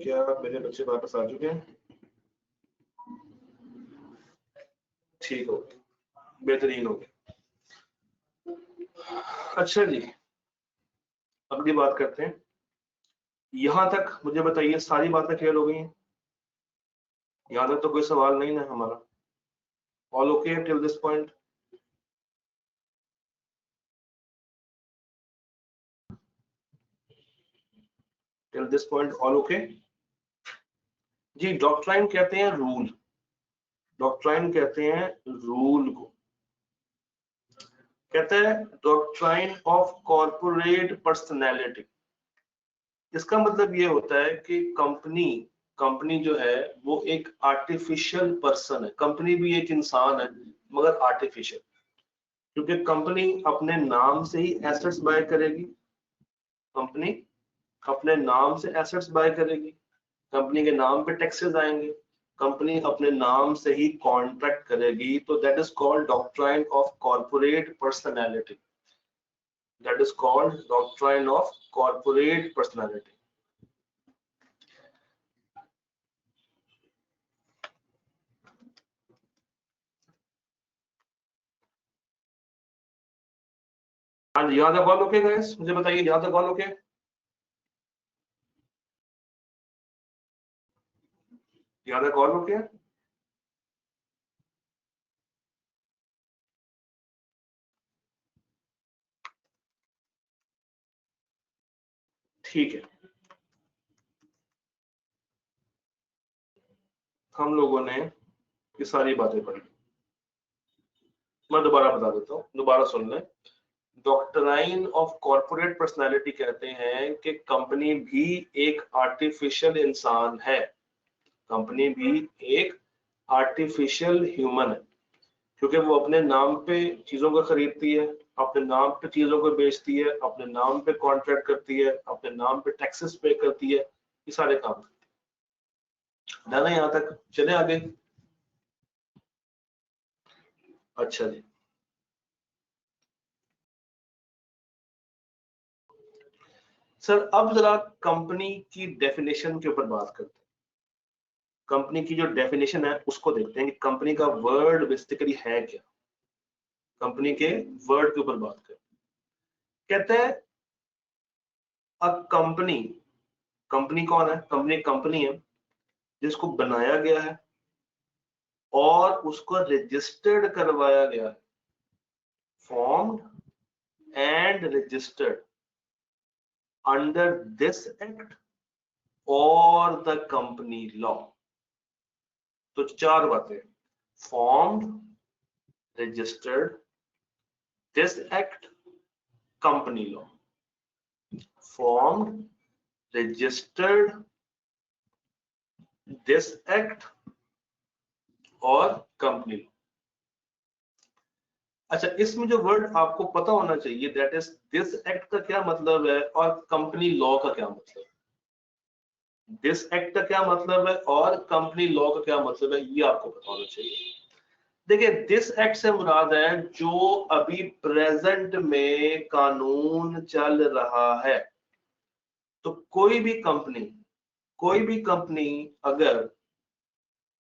क्या मेरे बच्चे वापस आ चुके हैं? ठीक हो गया, बेहतरीन हो गया। अच्छा जी, अगली बात करते हैं। यहां तक मुझे बताइए, सारी बातें क्लियर हो गई हैं? यहां तक तो कोई सवाल नहीं है हमारा? All okay till this point? Till this point all okay? जी, डॉक्ट्राइन कहते हैं रूल। डॉक्ट्राइन कहते हैं रूल को। कहते हैं डॉक्ट्राइन ऑफ कॉर्पोरेट पर्सनैलिटी। इसका मतलब ये होता है कि कंपनी कंपनी जो है वो एक आर्टिफिशियल पर्सन है। कंपनी भी एक इंसान है मगर आर्टिफिशियल, क्योंकि कंपनी अपने नाम से ही एसेट्स बाय करेगी। कंपनी अपने नाम से एसेट्स बाय करेगी, कंपनी के नाम पे टैक्सेस आएंगे, कंपनी अपने नाम से ही कॉन्ट्रैक्ट करेगी। तो that is called doctrine of corporate personality. That is called doctrine of corporate personality. हाँ जी, यहाँ तक ऑल ओके गाइस? मुझे बताइए, यहाँ तक ऑल ओके? यहाँ तक ऑल ओके? ठीक है, हम लोगों ने ये सारी बातें पढ़ी। मैं दोबारा बता देता हूँ, दोबारा सुन लें। डॉक्ट्राइन ऑफ कॉर्पोरेट पर्सनालिटी कहते हैं कि कंपनी भी एक आर्टिफिशियल इंसान है, कंपनी भी एक आर्टिफिशियल ह्यूमन है, क्योंकि वो अपने नाम पे चीजों को खरीदती है, अपने नाम पे चीजों को बेचती है, अपने नाम पे कॉन्ट्रैक्ट करती है, अपने नाम पे टैक्सेस पे करती है, ये सारे काम ना यहाँ तक। चले आगे। अच्छा जी, सर अब जरा कंपनी की डेफिनेशन के ऊपर बात करते हैं। कंपनी की जो डेफिनेशन है उसको देखते हैं कि कंपनी का वर्ड बेसिकली है क्या। कंपनी के वर्ड के ऊपर बात करते हैं। कहते हैं अ कंपनी, कंपनी कौन है? कंपनी कंपनी है जिसको बनाया गया है और उसको रजिस्टर्ड करवाया गया है, formed and registered under this act और द कंपनी लॉ। तो चार बातें: formed, registered, this act, company law. Formed, registered, this act और कंपनी लॉ। अच्छा, इसमें जो वर्ड आपको पता होना चाहिए, दैट इज दिस एक्ट का क्या मतलब है और कंपनी लॉ का क्या मतलब है। दिस एक्ट का क्या मतलब है और कंपनी लॉ का क्या मतलब है, ये आपको पता होना चाहिए। देखिए, दिस एक्ट से मुराद है जो अभी प्रेजेंट में कानून चल रहा है। तो कोई भी कंपनी अगर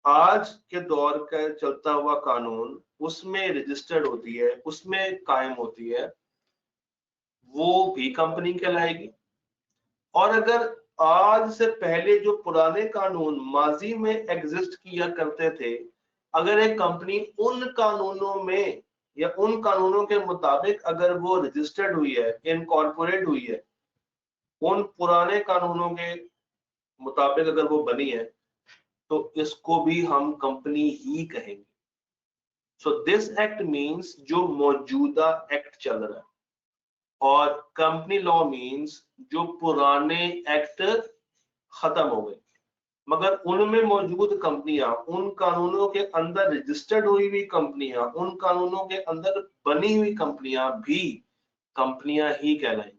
आज के दौर का चलता हुआ कानून उसमें रजिस्टर्ड होती है, उसमें कायम होती है, वो भी कंपनी कहलाएगी। और अगर आज से पहले जो पुराने कानून माजी में एग्जिस्ट किया करते थे, अगर एक कंपनी उन कानूनों में या उन कानूनों के मुताबिक अगर वो रजिस्टर्ड हुई है, इनकॉर्पोरेट हुई है, उन पुराने कानूनों के मुताबिक अगर वो बनी है, तो इसको भी हम कंपनी ही कहेंगे। सो दिस एक्ट मींस जो मौजूदा एक्ट चल रहा है, और कंपनी लॉ मींस जो पुराने एक्ट खत्म हो गए मगर उनमें मौजूद कंपनियां, उन कानूनों के अंदर रजिस्टर्ड हुई हुई कंपनियां, उन कानूनों के अंदर बनी हुई कंपनियां भी कंपनियां ही कहलाएंगी।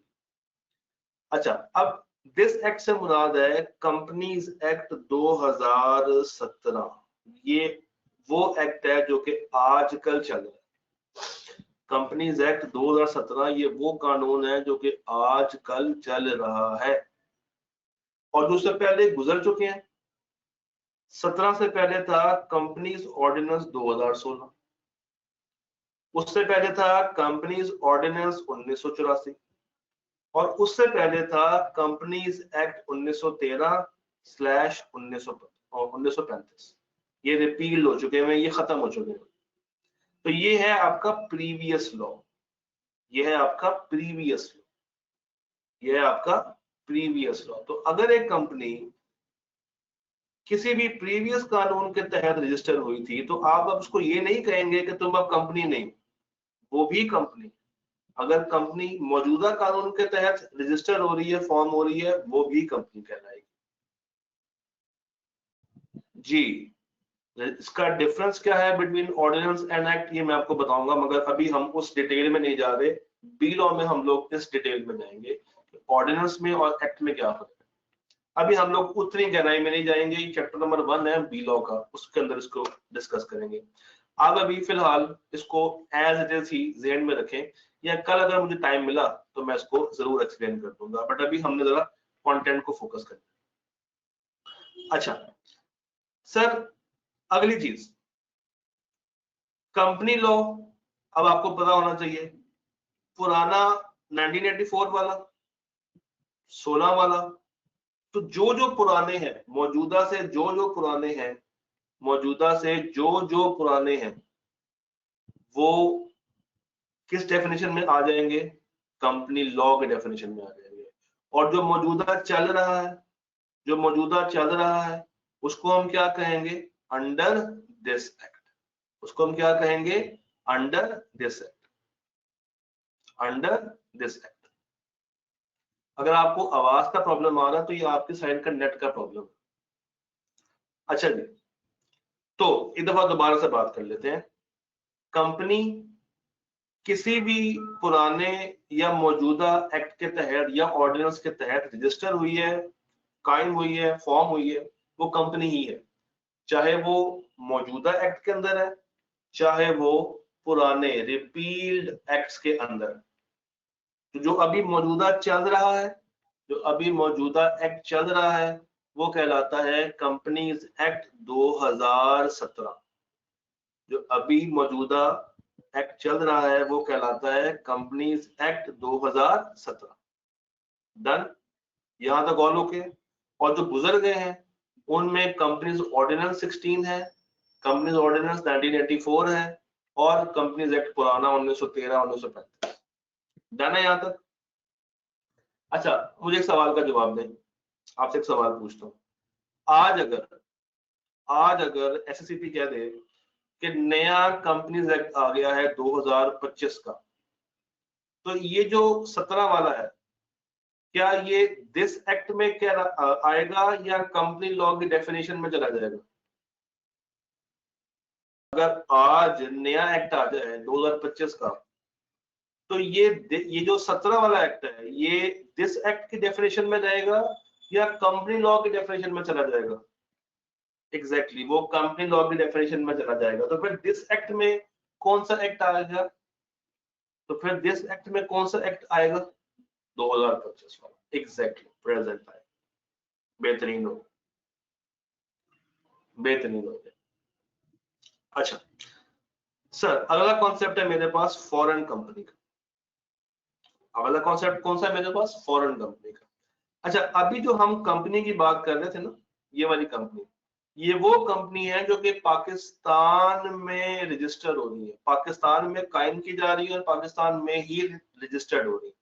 अच्छा, अब दिस एक्ट से मुराद है कंपनीज एक्ट 2017। ये वो एक्ट है जो कि आजकल चल रहा है। कंपनीज एक्ट 2017 ये वो कानून है जो कि आजकल चल रहा है, और जो उससे पहले गुजर चुके हैं। 17 से पहले था कंपनीज ऑर्डिनेंस 2016, उससे पहले था कंपनीज ऑर्डिनेंस 1984, और उससे पहले था कंपनीज एक्ट 1913/1935। ये रिपील हो चुके हैं, ये खत्म हो चुके हैं। तो ये है आपका प्रीवियस लॉ, ये है आपका प्रीवियस लॉ, ये है आपका प्रीवियस लॉ। तो अगर एक कंपनी किसी भी प्रीवियस कानून के तहत रजिस्टर हुई थी, तो आप अब उसको ये नहीं कहेंगे कि तुम अब कंपनी नहीं, वो भी कंपनी। अगर कंपनी मौजूदा कानून के तहत रजिस्टर हो रही है, फॉर्म हो रही है, वो भी कंपनी कहलाएगी। जी, इसका डिफरेंस क्या है बिटवीन ऑर्डिनेंस एंड एक्ट, ये मैं आपको बताऊंगा, मगर अभी हम उस डिटेल में नहीं जा रहे। बी लॉ में हम लोग इस डिटेल में जाएंगे, ऑर्डिनेंस में और एक्ट में क्या फर्क है। अभी हम लोग उतनी गहराई में नहीं जाएंगे, चैप्टर नंबर 1 है बी लॉ का, उसके अंदर इसको डिस्कस करेंगे। आप अभी फिलहाल इसको एज इट इज ही ज़हन में रखें, या कल अगर मुझे टाइम मिला तो मैं इसको जरूर एक्सप्लेन कर दूंगा, बट अभी हमने जरा कंटेंट को फोकस करना। अच्छा सर, अगली चीज कंपनी लॉ। अब आपको पता होना चाहिए पुराना 1984 वाला, 16 वाला। तो जो जो पुराने हैं, मौजूदा से जो जो पुराने हैं, मौजूदा से जो जो पुराने हैं, वो किस डेफिनेशन में आ जाएंगे? कंपनी लॉ के डेफिनेशन में आ जाएंगे। और जो मौजूदा चल रहा है, जो मौजूदा चल रहा है, उसको हम क्या कहेंगे? Under this act. उसको हम क्या कहेंगे? Under this act, under this act. अगर आपको आवाज का प्रॉब्लम आ रहा है तो ये आपके साइड का नेट का प्रॉब्लम है। अच्छा जी, तो एक दफा दोबारा से बात कर लेते हैं। कंपनी किसी भी पुराने या मौजूदा एक्ट के तहत या ऑर्डिनेंस के तहत रजिस्टर हुई है, कायम हुई है, फॉर्म हुई है, वो कंपनी ही है। चाहे वो मौजूदा एक्ट के अंदर है, चाहे वो पुराने रिपील्ड एक्ट्स के अंदर। तो जो अभी मौजूदा चल रहा है, जो अभी मौजूदा एक्ट चल रहा है, वो कहलाता है कंपनीज एक्ट 2017। जो अभी मौजूदा एक्ट चल रहा है वो कहलाता है कंपनीज एक्ट 2017। डन, यहां तक ऑल ओके। और जो गुजर गए हैं उनमें कंपनीज ऑर्डिनेंस 16 है, कंपनीज ऑर्डिनेंस 1984 है, और कंपनीज एक्ट पुराना 1913 1935। डन है यहां तक? अच्छा, मुझे एक सवाल का जवाब दें, आपसे एक सवाल पूछता हूँ। आज अगर एसएससीपी कह दे कि नया कंपनीज एक्ट आ गया है 2025 का, तो ये जो 17 वाला है, क्या ये दिस एक्ट में क्या आएगा या कंपनी लॉ की डेफिनेशन में चला जाएगा? अगर आज नया एक्ट आ जाए 2025 का, तो ये जो 17 वाला एक्ट है, ये दिस एक्ट की डेफिनेशन में जाएगा या कंपनी लॉ की डेफिनेशन में चला जाएगा? एग्जैक्टली, वो कंपनी लॉ की डेफिनेशन में चला जाएगा। तो फिर दिस एक्ट में कौन सा एक्ट आएगा? तो फिर दिस एक्ट में कौन सा एक्ट आएगा? 2025 वाला, एग्जैक्टली प्रेजेंट टाइम। बेहतरीन हो, बेहतरीन हो गया। अच्छा सर, अगला कॉन्सेप्ट है मेरे पास फॉरेन कंपनी का। अगला कॉन्सेप्ट कौन सा है मेरे पास? फॉरेन कंपनी का। अच्छा, अभी जो हम कंपनी की बात कर रहे थे ना, ये वाली कंपनी, ये वो कंपनी है जो कि पाकिस्तान में रजिस्टर हो रही है, पाकिस्तान में कायम की जा रही है और पाकिस्तान में ही रजिस्टर्ड हो रही है।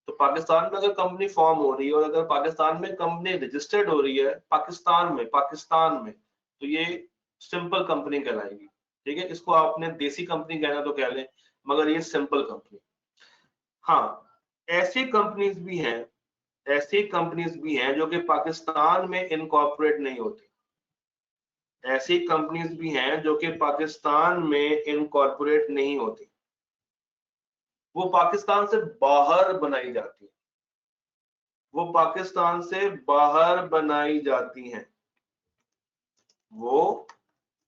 तो पाकिस्तान में अगर कंपनी फॉर्म हो रही है और अगर पाकिस्तान में कंपनी रजिस्टर्ड हो रही है, पाकिस्तान में, तो ये सिंपल कंपनी कहलाएगी। ठीक है, इसको आपने देसी कंपनी कहना तो कह लें, मगर ये सिंपल कंपनी। हाँ, ऐसी कंपनीज भी हैं, ऐसी कंपनीज भी हैं जो कि पाकिस्तान में इनकॉर्पोरेट नहीं होती। ऐसी कंपनीज भी हैं जो कि पाकिस्तान में इनकॉर्पोरेट नहीं होती, वो पाकिस्तान से बाहर बनाई जाती है, वो पाकिस्तान से बाहर बनाई जाती हैं, वो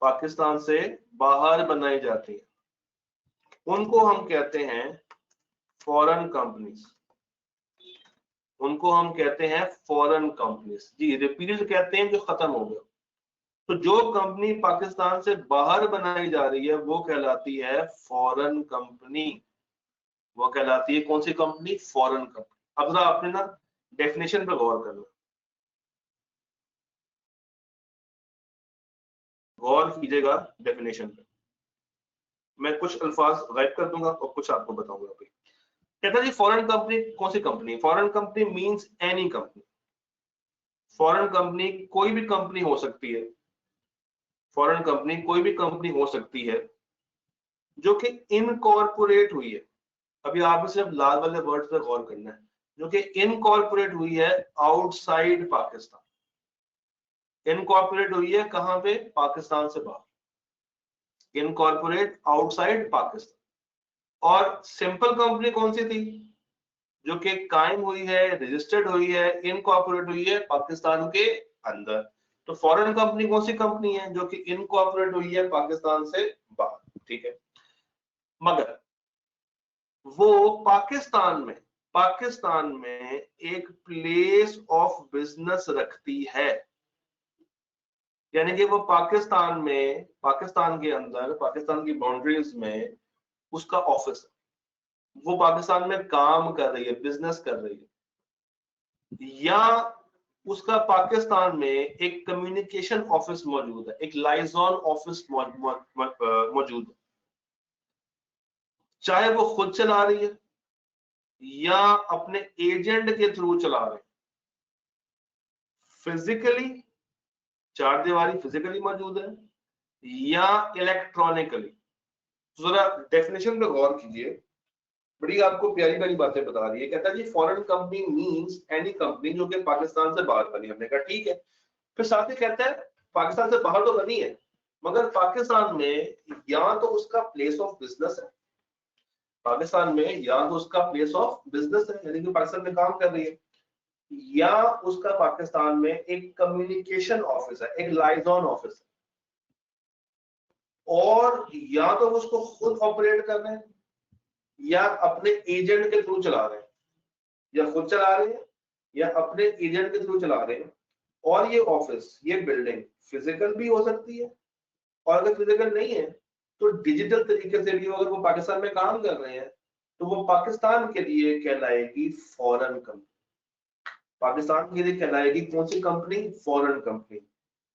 पाकिस्तान से बाहर बनाई जाती है, उनको हम कहते हैं फॉरेन कंपनीज। उनको हम कहते हैं फॉरेन कंपनीज। जी, रिपीटेड कहते हैं जो खत्म हो गया। तो जो कंपनी पाकिस्तान से बाहर बनाई जा रही है वो कहलाती है फॉरेन कंपनी। वो कहलाती है कौन सी कंपनी? Foreign company. अब जरा आपने ना डेफिनेशन पे गौर करना, गौर कीजिएगा डेफिनेशन पे। मैं कुछ अल्फाज गायब कर दूंगा और कुछ आपको बताऊंगा अभी। कहता है जी फॉरेन कंपनी कौन सी company? Foreign company means any company. Foreign company कोई भी कंपनी हो सकती है। फॉरेन कंपनी कोई भी कंपनी हो सकती है जो कि इनकॉर्पोरेट हुई है। अभी आपको सिर्फ लाल वाले वर्ड्स पे गौर करना है, जो कि इनकॉर्पोरेट हुई है आउटसाइड पाकिस्तान। इनकॉर्पोरेट हुई है कहां पे? पाकिस्तान से बाहर। Incorporate outside Pakistan. और सिंपल कंपनी कौन सी थी? जो कि कायम हुई है, रजिस्टर्ड हुई है, इनकॉर्पोरेट हुई है पाकिस्तान के अंदर। तो फॉरेन कंपनी कौन सी कंपनी है? जो कि इनकॉर्पोरेट हुई है पाकिस्तान से बाहर। ठीक है, मगर वो पाकिस्तान में एक प्लेस ऑफ बिजनेस रखती है। यानी कि वो पाकिस्तान के अंदर, पाकिस्तान की बाउंड्रीज में उसका ऑफिस है। वो पाकिस्तान में काम कर रही है, बिजनेस कर रही है। या उसका पाकिस्तान में एक कम्युनिकेशन ऑफिस मौजूद है, एक लाइजॉन ऑफिस मौजूद है। चाहे वो खुद चला रही है या अपने एजेंट के थ्रू चला रहे हैं। फिजिकली, चार दीवारी फिजिकली मौजूद है या इलेक्ट्रॉनिकली। तो जरा डेफिनेशन पे गौर कीजिए, बड़ी आपको प्यारी प्यारी बातें बता रही है। कहता है जी foreign company means any company जो कि पाकिस्तान से बाहर बनी। हमने कहा ठीक है। फिर साथ ही कहता है पाकिस्तान से बाहर तो बनी है, मगर पाकिस्तान में या तो उसका प्लेस ऑफ बिजनेस है, पाकिस्तान में या तो उसका प्लेस ऑफ बिजनेस है यानी कि पाकिस्तान में काम कर रही है, या उसका पाकिस्तान में एक कम्युनिकेशन ऑफिस है, एक लाइजॉन ऑफिस है, और या तो उसको खुद ऑपरेट कर रहे हैं या अपने एजेंट के थ्रू चला रहे हैं, या खुद चला रहे हैं या अपने एजेंट के थ्रू चला रहे हैं। और ये ऑफिस, ये बिल्डिंग फिजिकल भी हो सकती है, और अगर फिजिकल नहीं है तो डिजिटल तरीके से भी अगर वो पाकिस्तान में काम कर रहे हैं तो वो पाकिस्तान के लिए कहलाएगी फॉरेन कंपनी। पाकिस्तान के लिए कहलाएगी कौन सी कंपनी? Foreign company.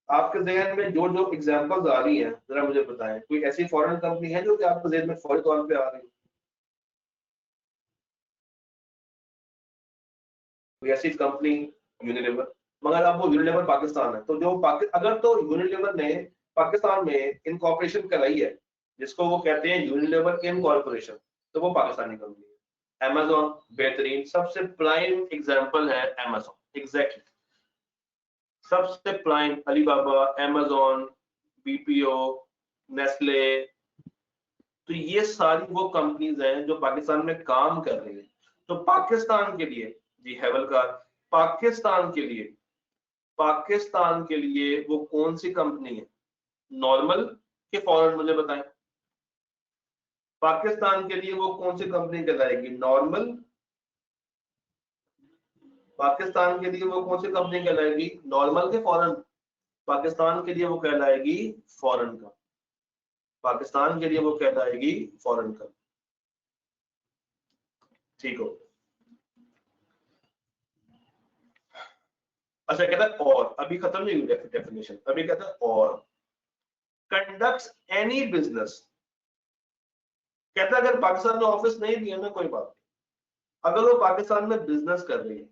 आपके जहन में जो जो एग्जांपल्स आ रही हैं जरा मुझे बताएं, कोई ऐसी फॉरेन कंपनी है जो कि आपके जहन में फौरी तौर पे आ रही है? कोई ऐसी कंपनी? यूनिलीवर। मगर अब वो यूनिलीवर पाकिस्तान है, तो जो अगर तो यूनिलीवर ने पाकिस्तान में इनकॉर्पोरेशन कराई है, जिसको वो कहते हैं यूनिलीवर इनकॉर्पोरेशन, तो वो पाकिस्तानी कंपनी है। अमेजोन बेहतरीन, सबसे प्राइम एग्जांपल है अमेजोन। एग्जैक्टली सबसे prime Alibaba, Amazon, BPO, Nestle. तो ये सारी वो कंपनीज हैं जो पाकिस्तान में काम कर रही है। तो पाकिस्तान के लिए, जी हेवल का, पाकिस्तान के लिए वो कौन सी कंपनी है? नॉर्मल के फॉरेन? मुझे बताएं, पाकिस्तान के लिए वो कौन सी कंपनी कहलाएगी? नॉर्मल? पाकिस्तान के लिए वो कौन सी कंपनी कहलाएगी? नॉर्मल के फॉरेन? पाकिस्तान के लिए वो कहलाएगी फॉरेन का। पाकिस्तान के लिए वो कहलाएगी फॉरेन का। ठीक हो? अच्छा, कहता है और, अभी खत्म नहीं हुई डेफिनेशन, अभी कहता है और कंडक्ट्स एनी बिजनेस। कहता है अगर पाकिस्तान में ऑफिस नहीं भी है ना कोई बात नहीं, अगर वो पाकिस्तान में बिजनेस कर रही है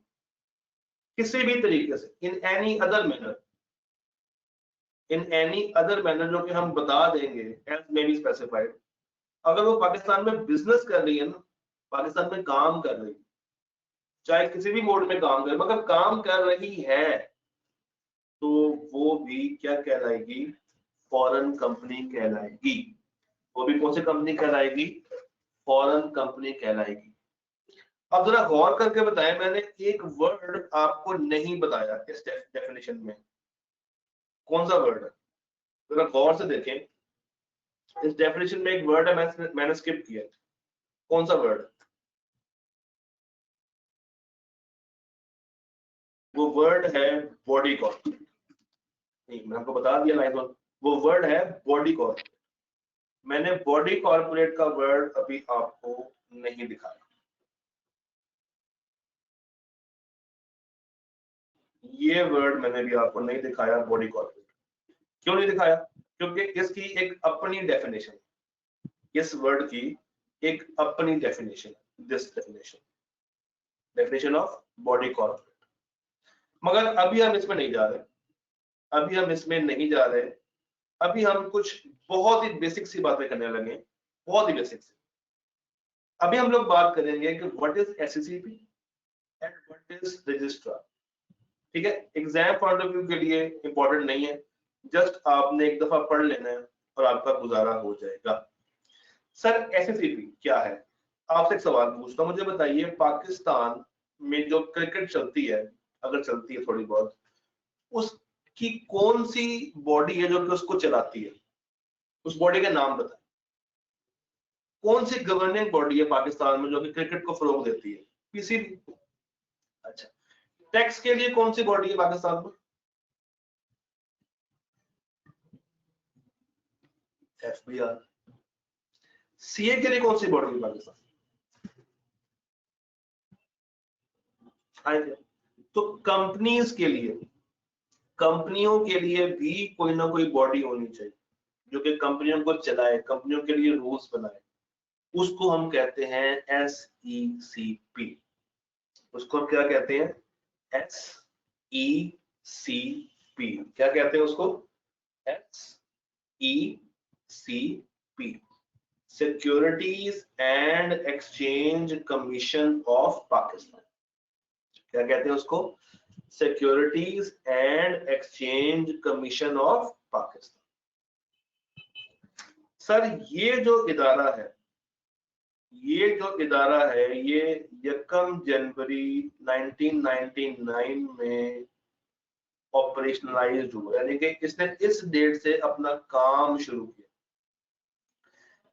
किसी भी तरीके से, इन एनी अदर मैनर, जो कि हम बता देंगे एज मे बी स्पेसिफाइड। अगर वो पाकिस्तान में बिजनेस कर रही है ना, पाकिस्तान में काम कर रही है, चाहे किसी भी मोड में काम करे, मगर काम कर रही है, तो वो भी क्या कहलाएगी? फॉरेन कंपनी कहलाएगी। वो भी कौन सी कंपनी कहलाएगी? फॉरेन कंपनी कहलाएगी। अब जरा गौर करके बताएं, मैंने एक वर्ड आपको नहीं बताया इस डेफिनेशन में। कौन सा वर्ड है? जरा गौर से देखें, इस डेफिनेशन में एक वर्ड है, मैंने स्किप किया। कौन सा वर्ड? वो वर्ड है बॉडी कॉर्पोरेट। नहीं, मैं आपको बता दिया लाइन वन, वो वर्ड है बॉडी कॉर्पोरेट। मैंने बॉडी कॉर्पोरेट का वर्ड अभी आपको नहीं दिखाया। ये वर्ड मैंने भी आपको नहीं दिखाया, बॉडी कॉर्पोरेट। क्यों नहीं दिखाया? क्योंकि इसकी एक अपनी डेफिनेशन, इस वर्ड की एक अपनी definition, this definition of body corporate. मगर अभी हम इसमें नहीं जा रहे, अभी हम इसमें नहीं जा रहे। अभी हम कुछ बहुत ही बेसिक सी बातें करने लगे, बहुत ही बेसिक सी। अभी हम लोग बात करेंगे कि what is SCP and what is registrar. ठीक है, एग्जाम पॉइंट ऑफ व्यू के लिए इंपॉर्टेंट नहीं है, जस्ट आपने एक दफा पढ़ लेना है और आपका गुजारा हो जाएगा। सर एससीपी क्या है? आपसे एक सवाल पूछता हूं, मुझे बताइए पाकिस्तान में जो क्रिकेट चलती है, अगर चलती है थोड़ी बहुत, उसकी कौन सी बॉडी है जो कि उसको चलाती है? उस बॉडी का नाम बताएं। कौन सी गवर्निंग बॉडी है पाकिस्तान में जो कि क्रिकेट को फरोग देती है? पीसीबी। अच्छा, टैक्स के लिए कौन सी बॉडी है पाकिस्तान में? एफबीआर। सीए के लिए कौन सी बॉडी है पाकिस्तान? तो कंपनीज के लिए, कंपनियों के लिए भी कोई ना कोई बॉडी होनी चाहिए जो कि कंपनियों को चलाए, कंपनियों के लिए रूल्स बनाए। उसको हम कहते हैं SECP। उसको हम क्या कहते हैं? SECP। क्या कहते हैं उसको? SECP, securities and exchange commission of Pakistan. क्या कहते हैं उसको? Securities and exchange commission of Pakistan. Sir ये जो इदारा है, ये जो इदारा है, ये 1 जनवरी 1999 में ऑपरेशनलाइज्ड हुआ, यानी कि इसने इस डेट से अपना काम शुरू किया।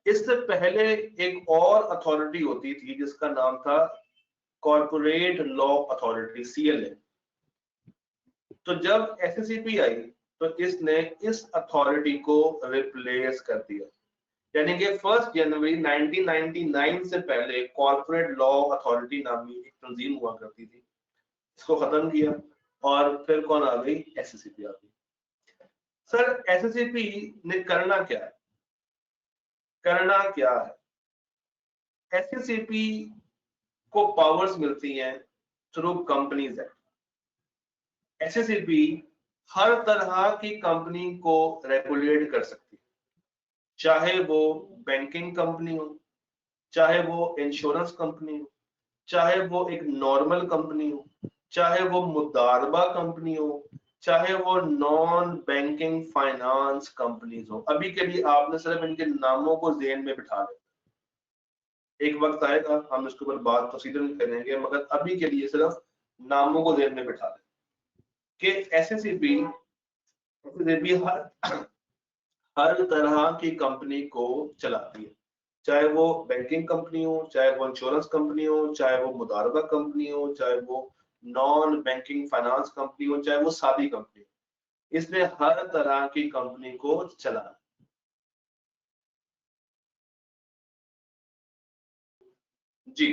इससे पहले एक और अथॉरिटी होती थी जिसका नाम था कॉर्पोरेट लॉ अथॉरिटी, CLA। तो जब SCCP आई तो इसने इस अथॉरिटी को रिप्लेस कर दिया, यानी कि 1 जनवरी 1999 से पहले कॉर्पोरेट लॉ अथॉरिटी नामी एक तंजीम हुआ करती थी, इसको खत्म किया और फिर कौन आ गई? SCCP आ गई। सर SCCP ने करना क्या है? करना क्या है? SCCP को पावर्स मिलती हैं थ्रू कंपनीज एक्ट। SCCP हर तरह की कंपनी को रेगुलेट कर सकती है, चाहे वो बैंकिंग कंपनी हो, चाहे वो इंश्योरेंस कंपनी हो, चाहे वो एक नॉर्मल कंपनी हो, चाहे वो मुदारबा कंपनी हो, चाहे वो नॉन बैंकिंग फाइनेंस कंपनीज हो। अभी के लिए आपने सिर्फ इनके नामों को ज़हन में बिठा लें, एक वक्त आएगा हम इसके ऊपर बात तफसीलन करेंगे, मगर अभी के लिए सिर्फ नामों को ज़हन में बिठा लें कि SCCP हर तरह की कंपनी को चलाती है, चाहे वो बैंकिंग कंपनी हो, चाहे वो इंश्योरेंस कंपनी हो, चाहे वो मुदारबा कंपनी हो, चाहे वो नॉन बैंकिंग फाइनेंस कंपनी हो, चाहे वो सादी कंपनी हो, इसने हर तरह की कंपनी को चलाना। जी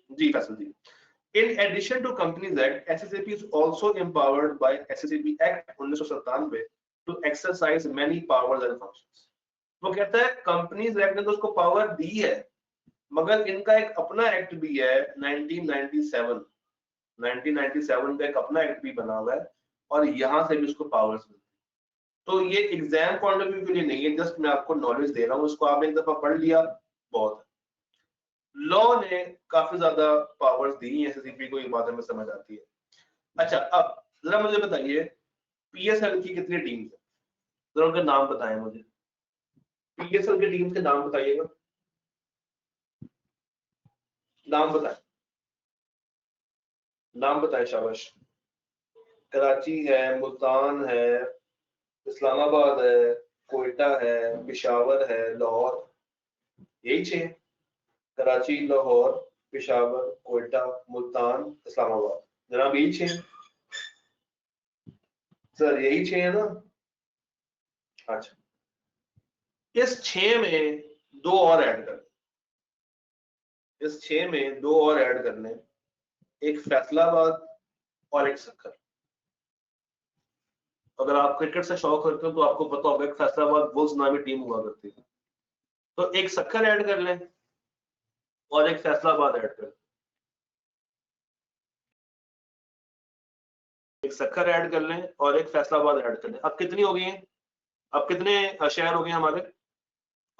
जी फैसल जी। In addition to Companies Act, SCCP is also empowered by SCCP Act 1997 to exercise many powers and functions। वो कहता है कंपनीज एक्ट ने तो उसको पावर दी है, मगर इनका एक अपना एक्ट भी है 1997 का एक अपना एक्ट भी बना हुआ है और यहाँ से भी उसको पावर्स मिलती है। तो ये एग्जाम पॉइंट ऑफ व्यू के लिए नहीं है, जस्ट मैं आपको नॉलेज दे रहा हूँ, उसको आपने एक दफा पढ़ लिया बहुत है। लॉ ने काफी ज्यादा पावर्स दी है SCCP को, ये बात हमें समझ आती है। अच्छा, अब जरा मुझे बताइए PSL की कितनी टीम्स है? जरा उनके नाम बताएं मुझे, PSL के टीम्स के नाम बताइएगा, नाम बताएं, नाम बताएं, शाबाश। कराची है, मुल्तान है, इस्लामाबाद है, कोयटा है, पेशावर है, लाहौर, यही 6। कराची, लाहौर, पेशावर, कोयटा, मुल्तान, इस्लामाबाद। जनाब यही 6 सर, यही 6 है ना। अच्छा, इस 6 में 2 और ऐड कर, इस 6 में 2 और ऐड करने, एक फैसलाबाद और एक सक्कर। अगर आप क्रिकेट से शौक रखते हो तो आपको पता होगा कि फैसलाबाद बुल्स नामी टीम हुआ करती थी। तो एक सक्कर ऐड कर लें और एक फैसलाबाद ऐड कर लें, एक सक्कर ऐड कर लें और एक फैसलाबाद ऐड कर लें। अब कितनी हो गई है? अब कितने शहर हो गए हमारे?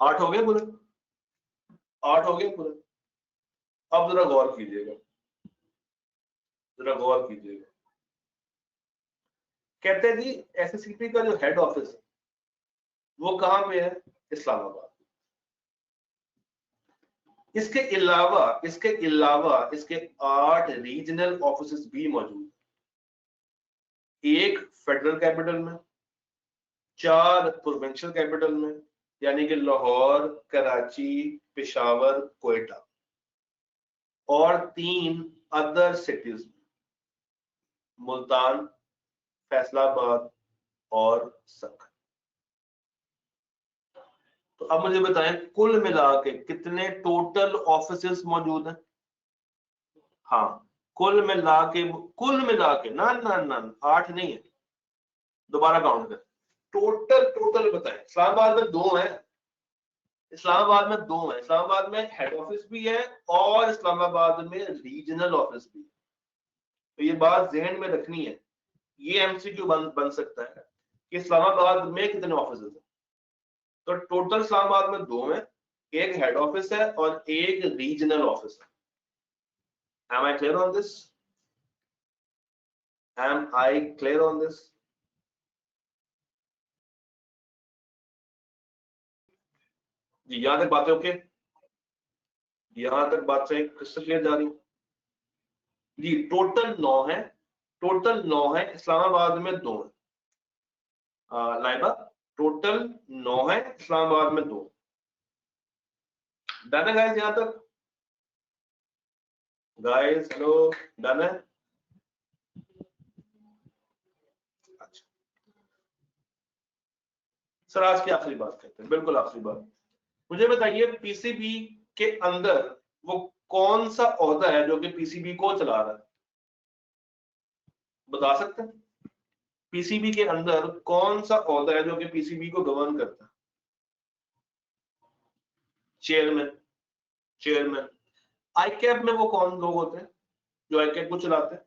8 हो गए पूरे, 8 हो गए पूरे। अब जरा गौर कीजिएगा, जरा गौर कीजिएगा। कहते हैं जी एसएससीपी का जो हेड ऑफिस है वो कहां पे है? इस्लामाबाद। इसके अलावा इसके 8 रीजनल ऑफिस भी मौजूद है। एक फेडरल कैपिटल में, 4 प्रोविंशियल कैपिटल में, यानी कि लाहौर, कराची, पेशावर, कोयटा, और 3 अदर सिटीज में, मुल्तान, फैसलाबाद और सक्कर। तो अब मुझे बताएं कुल मिला के कितने टोटल ऑफिसेस मौजूद हैं? हाँ, कुल मिला के ना ना ना 8 नहीं है, दोबारा काउंट कर। टोटल बताएं। इस्लामाबाद में 2 है, इस्लामाबाद में हेड ऑफिस भी है और इस्लामाबाद में रीजनल ऑफिस भी है। तो ये बात जहन में रखनी है, ये एमसीक्यू बन सकता है कि इस्लामाबाद में कितने ऑफिस हैं। तो टोटल इस्लामाबाद में 2 है, एक हेड ऑफिस है और एक रीजनल ऑफिस है। Am I clear on this? Am I clear on this? जी, यहां तक बातें ओके? यहां तक बातें क्रिस्टल क्लियर जा रही जी? टोटल 9 है, टोटल 9 है, इस्लामाबाद में 2 है। लाइबा, टोटल 9 है, इस्लामाबाद में 2। डन है गाइस? यहां तक गाइस, हेलो, डन है? अच्छा सर, आज की आखिरी बात करते हैं, बिल्कुल आखिरी बात। मुझे बताइए पीसीबी के अंदर वो कौन सा ओहदा है जो कि पीसीबी को चला रहा है? बता सकते हैं? पीसीबी के अंदर कौन सा ओहदा है जो कि पीसीबी को गवर्न करता है? Chairman, chairman. आईकैप में वो कौन लोग होते हैं जो आईकैप को चलाते हैं?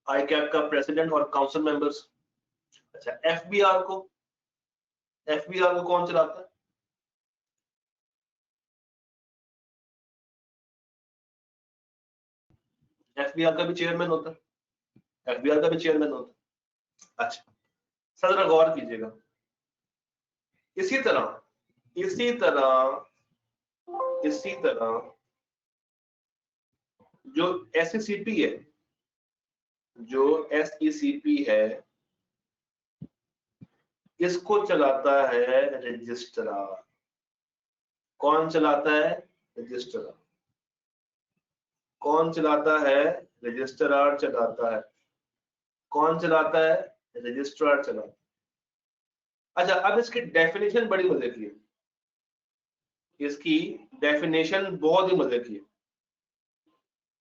आईकैप का प्रेसिडेंट और काउंसिल मेंबर्स। अच्छा, एफबीआर को कौन चलाता है? एफबीआर का भी चेयरमैन होता है, एफबीआर का भी चेयरमैन होता है। अच्छा सर, जरा गौर कीजिएगा। इसी तरह इसी तरह इसी तरह जो एसईसीपी है, जो एसईसीपी है, इसको चलाता है रजिस्ट्रार। कौन चलाता है? रजिस्ट्रार। कौन चलाता है? रजिस्ट्रार चलाता है। कौन चलाता है? रजिस्ट्रार चलाता है। अच्छा, अब इसकी डेफिनेशन बड़ी मजे की है, इसकी डेफिनेशन बहुत ही मजे की है।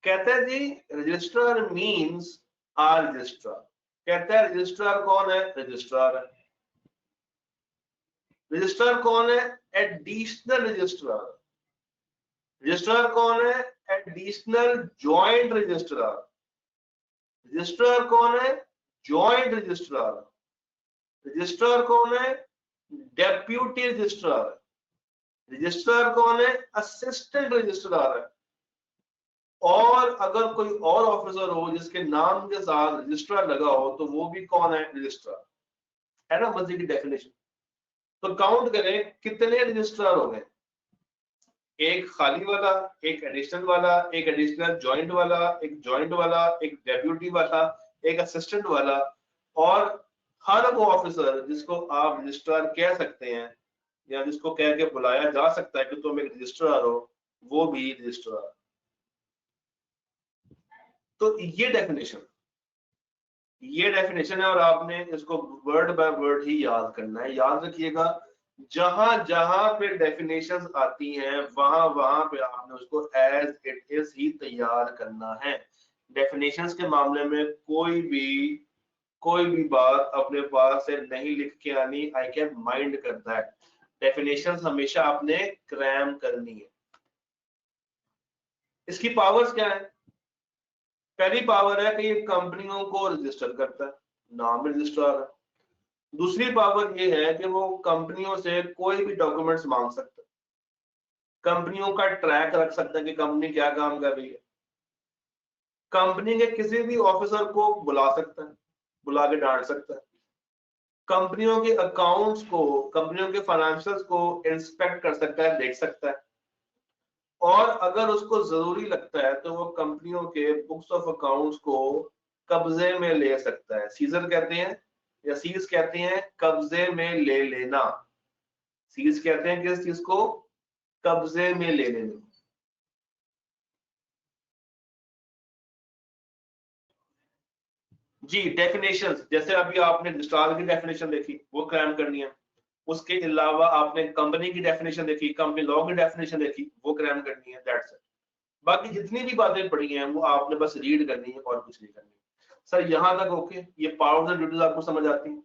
कहता है जी रजिस्ट्रार मींस आर रजिस्ट्रार। कहता है रजिस्ट्रार कौन है? रजिस्ट्रार है। रजिस्ट्रार कौन है? Additional registrar. रजिस्ट्रार कौन है? Additional joint registrar. रजिस्ट्रार कौन है? Joint registrar. रजिस्ट्रार कौन है? Deputy registrar. रजिस्ट्रार कौन है? असिस्टेंट रजिस्ट्रार है। और अगर कोई और ऑफिसर हो जिसके नाम के साथ रजिस्ट्रार लगा हो तो वो भी कौन है? रजिस्ट्रार है ना। मजे की डेफिनेशन। तो काउंट करें कितने रजिस्ट्रार हो गए? एक खाली वाला, एक एडिशनल वाला, एक एडिशनल जॉइंट वाला, एक जॉइंट वाला, एक डेप्यूटी वाला, एक असिस्टेंट वाला, और हर वो ऑफिसर जिसको आप रजिस्ट्रार कह सकते हैं या जिसको कह के बुलाया जा सकता है कि तुम एक रजिस्ट्रार हो, वो भी रजिस्ट्रार। तो ये डेफिनेशन है और आपने इसको वर्ड बाय वर्ड ही याद करना है। याद रखिएगा, जहां जहां पे डेफिनेशंस आती हैं वहां वहां पे आपने उसको एज इट इज ही तैयार करना है। डेफिनेशंस के मामले में कोई भी बात अपने पास से नहीं लिख के आनी। आई कैन माइंड करता है, डेफिनेशंस हमेशा आपने क्रैम करनी है। इसकी पावर्स क्या है? पहली पावर है कि ये कंपनियों को रजिस्टर करता है, नाम रजिस्ट्रार है। दूसरी पावर ये है कि वो कंपनियों से कोई भी डॉक्यूमेंट्स मांग सकता है, कंपनियों का ट्रैक रख सकता है कि कंपनी क्या काम कर रही है, कंपनी के किसी भी ऑफिसर को बुला सकता है, बुला के डांट सकता है, कंपनियों के अकाउंट्स को, कंपनियों के फाइनेंशियल्स को इंस्पेक्ट कर सकता है, देख सकता है, और अगर उसको जरूरी लगता है तो वो कंपनियों के बुक्स ऑफ अकाउंट्स को कब्जे में ले सकता है। सीजर कहते हैं या सीज कहते हैं कब्जे में ले लेना। सीज कहते हैं किस चीज को? कब्जे में ले लेना। जी, डेफिनेशंस, जैसे अभी आपने रजिस्ट्रार की डेफिनेशन देखी, वो क्रैम करनी है। उसके अलावा आपने कंपनी की डेफिनेशन देखी, कंपनी लॉ की डेफिनेशन देखी, वो क्रैम करनी है। That's it. बाकी जितनी भी बातें पढ़ी हैं वो आपने बस रीड करनी है और कुछ नहीं करनी। सर यहाँ तक ओके? ये पावर्स एंड ड्यूटीज आपको समझ आती है?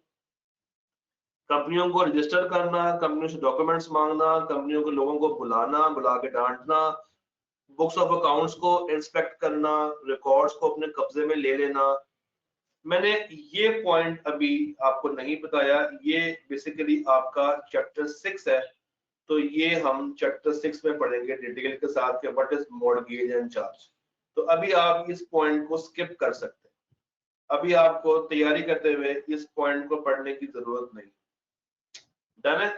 कंपनियों को रजिस्टर करना, कंपनियों से डॉक्यूमेंट्स मांगना, कंपनियों के लोगों को बुलाना, बुला के डांटना, बुक्स ऑफ अकाउंट्स को इंस्पेक्ट करना, रिकॉर्ड्स को अपने कब्जे में ले लेना। मैंने ये पॉइंट अभी आपको नहीं बताया, ये बेसिकली आपका चैप्टर 6 है, तो ये हम चैप्टर 6 में पढ़ेंगे डिटेल के साथ कि what is mortgage and charge. तो अभी आप इस पॉइंट को स्किप कर सकते हैं, अभी आपको तैयारी करते हुए इस पॉइंट को पढ़ने की जरूरत नहीं। डन है?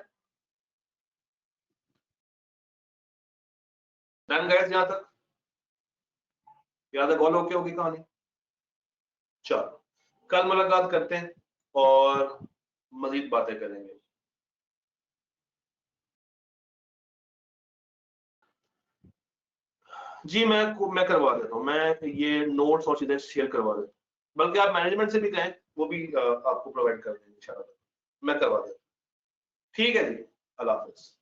Done guys? यहाँ तक ऑल ओके होगी कहानी? चलो, कल मुलाकात करते हैं और मजीद बातें करेंगे। जी, मैं करवा देता हूँ, मैं ये नोट्स और चीजें शेयर करवा देता हूँ, बल्कि आप मैनेजमेंट से भी कहें, वो भी आपको प्रोवाइड कर देंगे इंशाल्लाह। मैं करवा देता हूँ। ठीक है जी, अल्लाह हाफिज।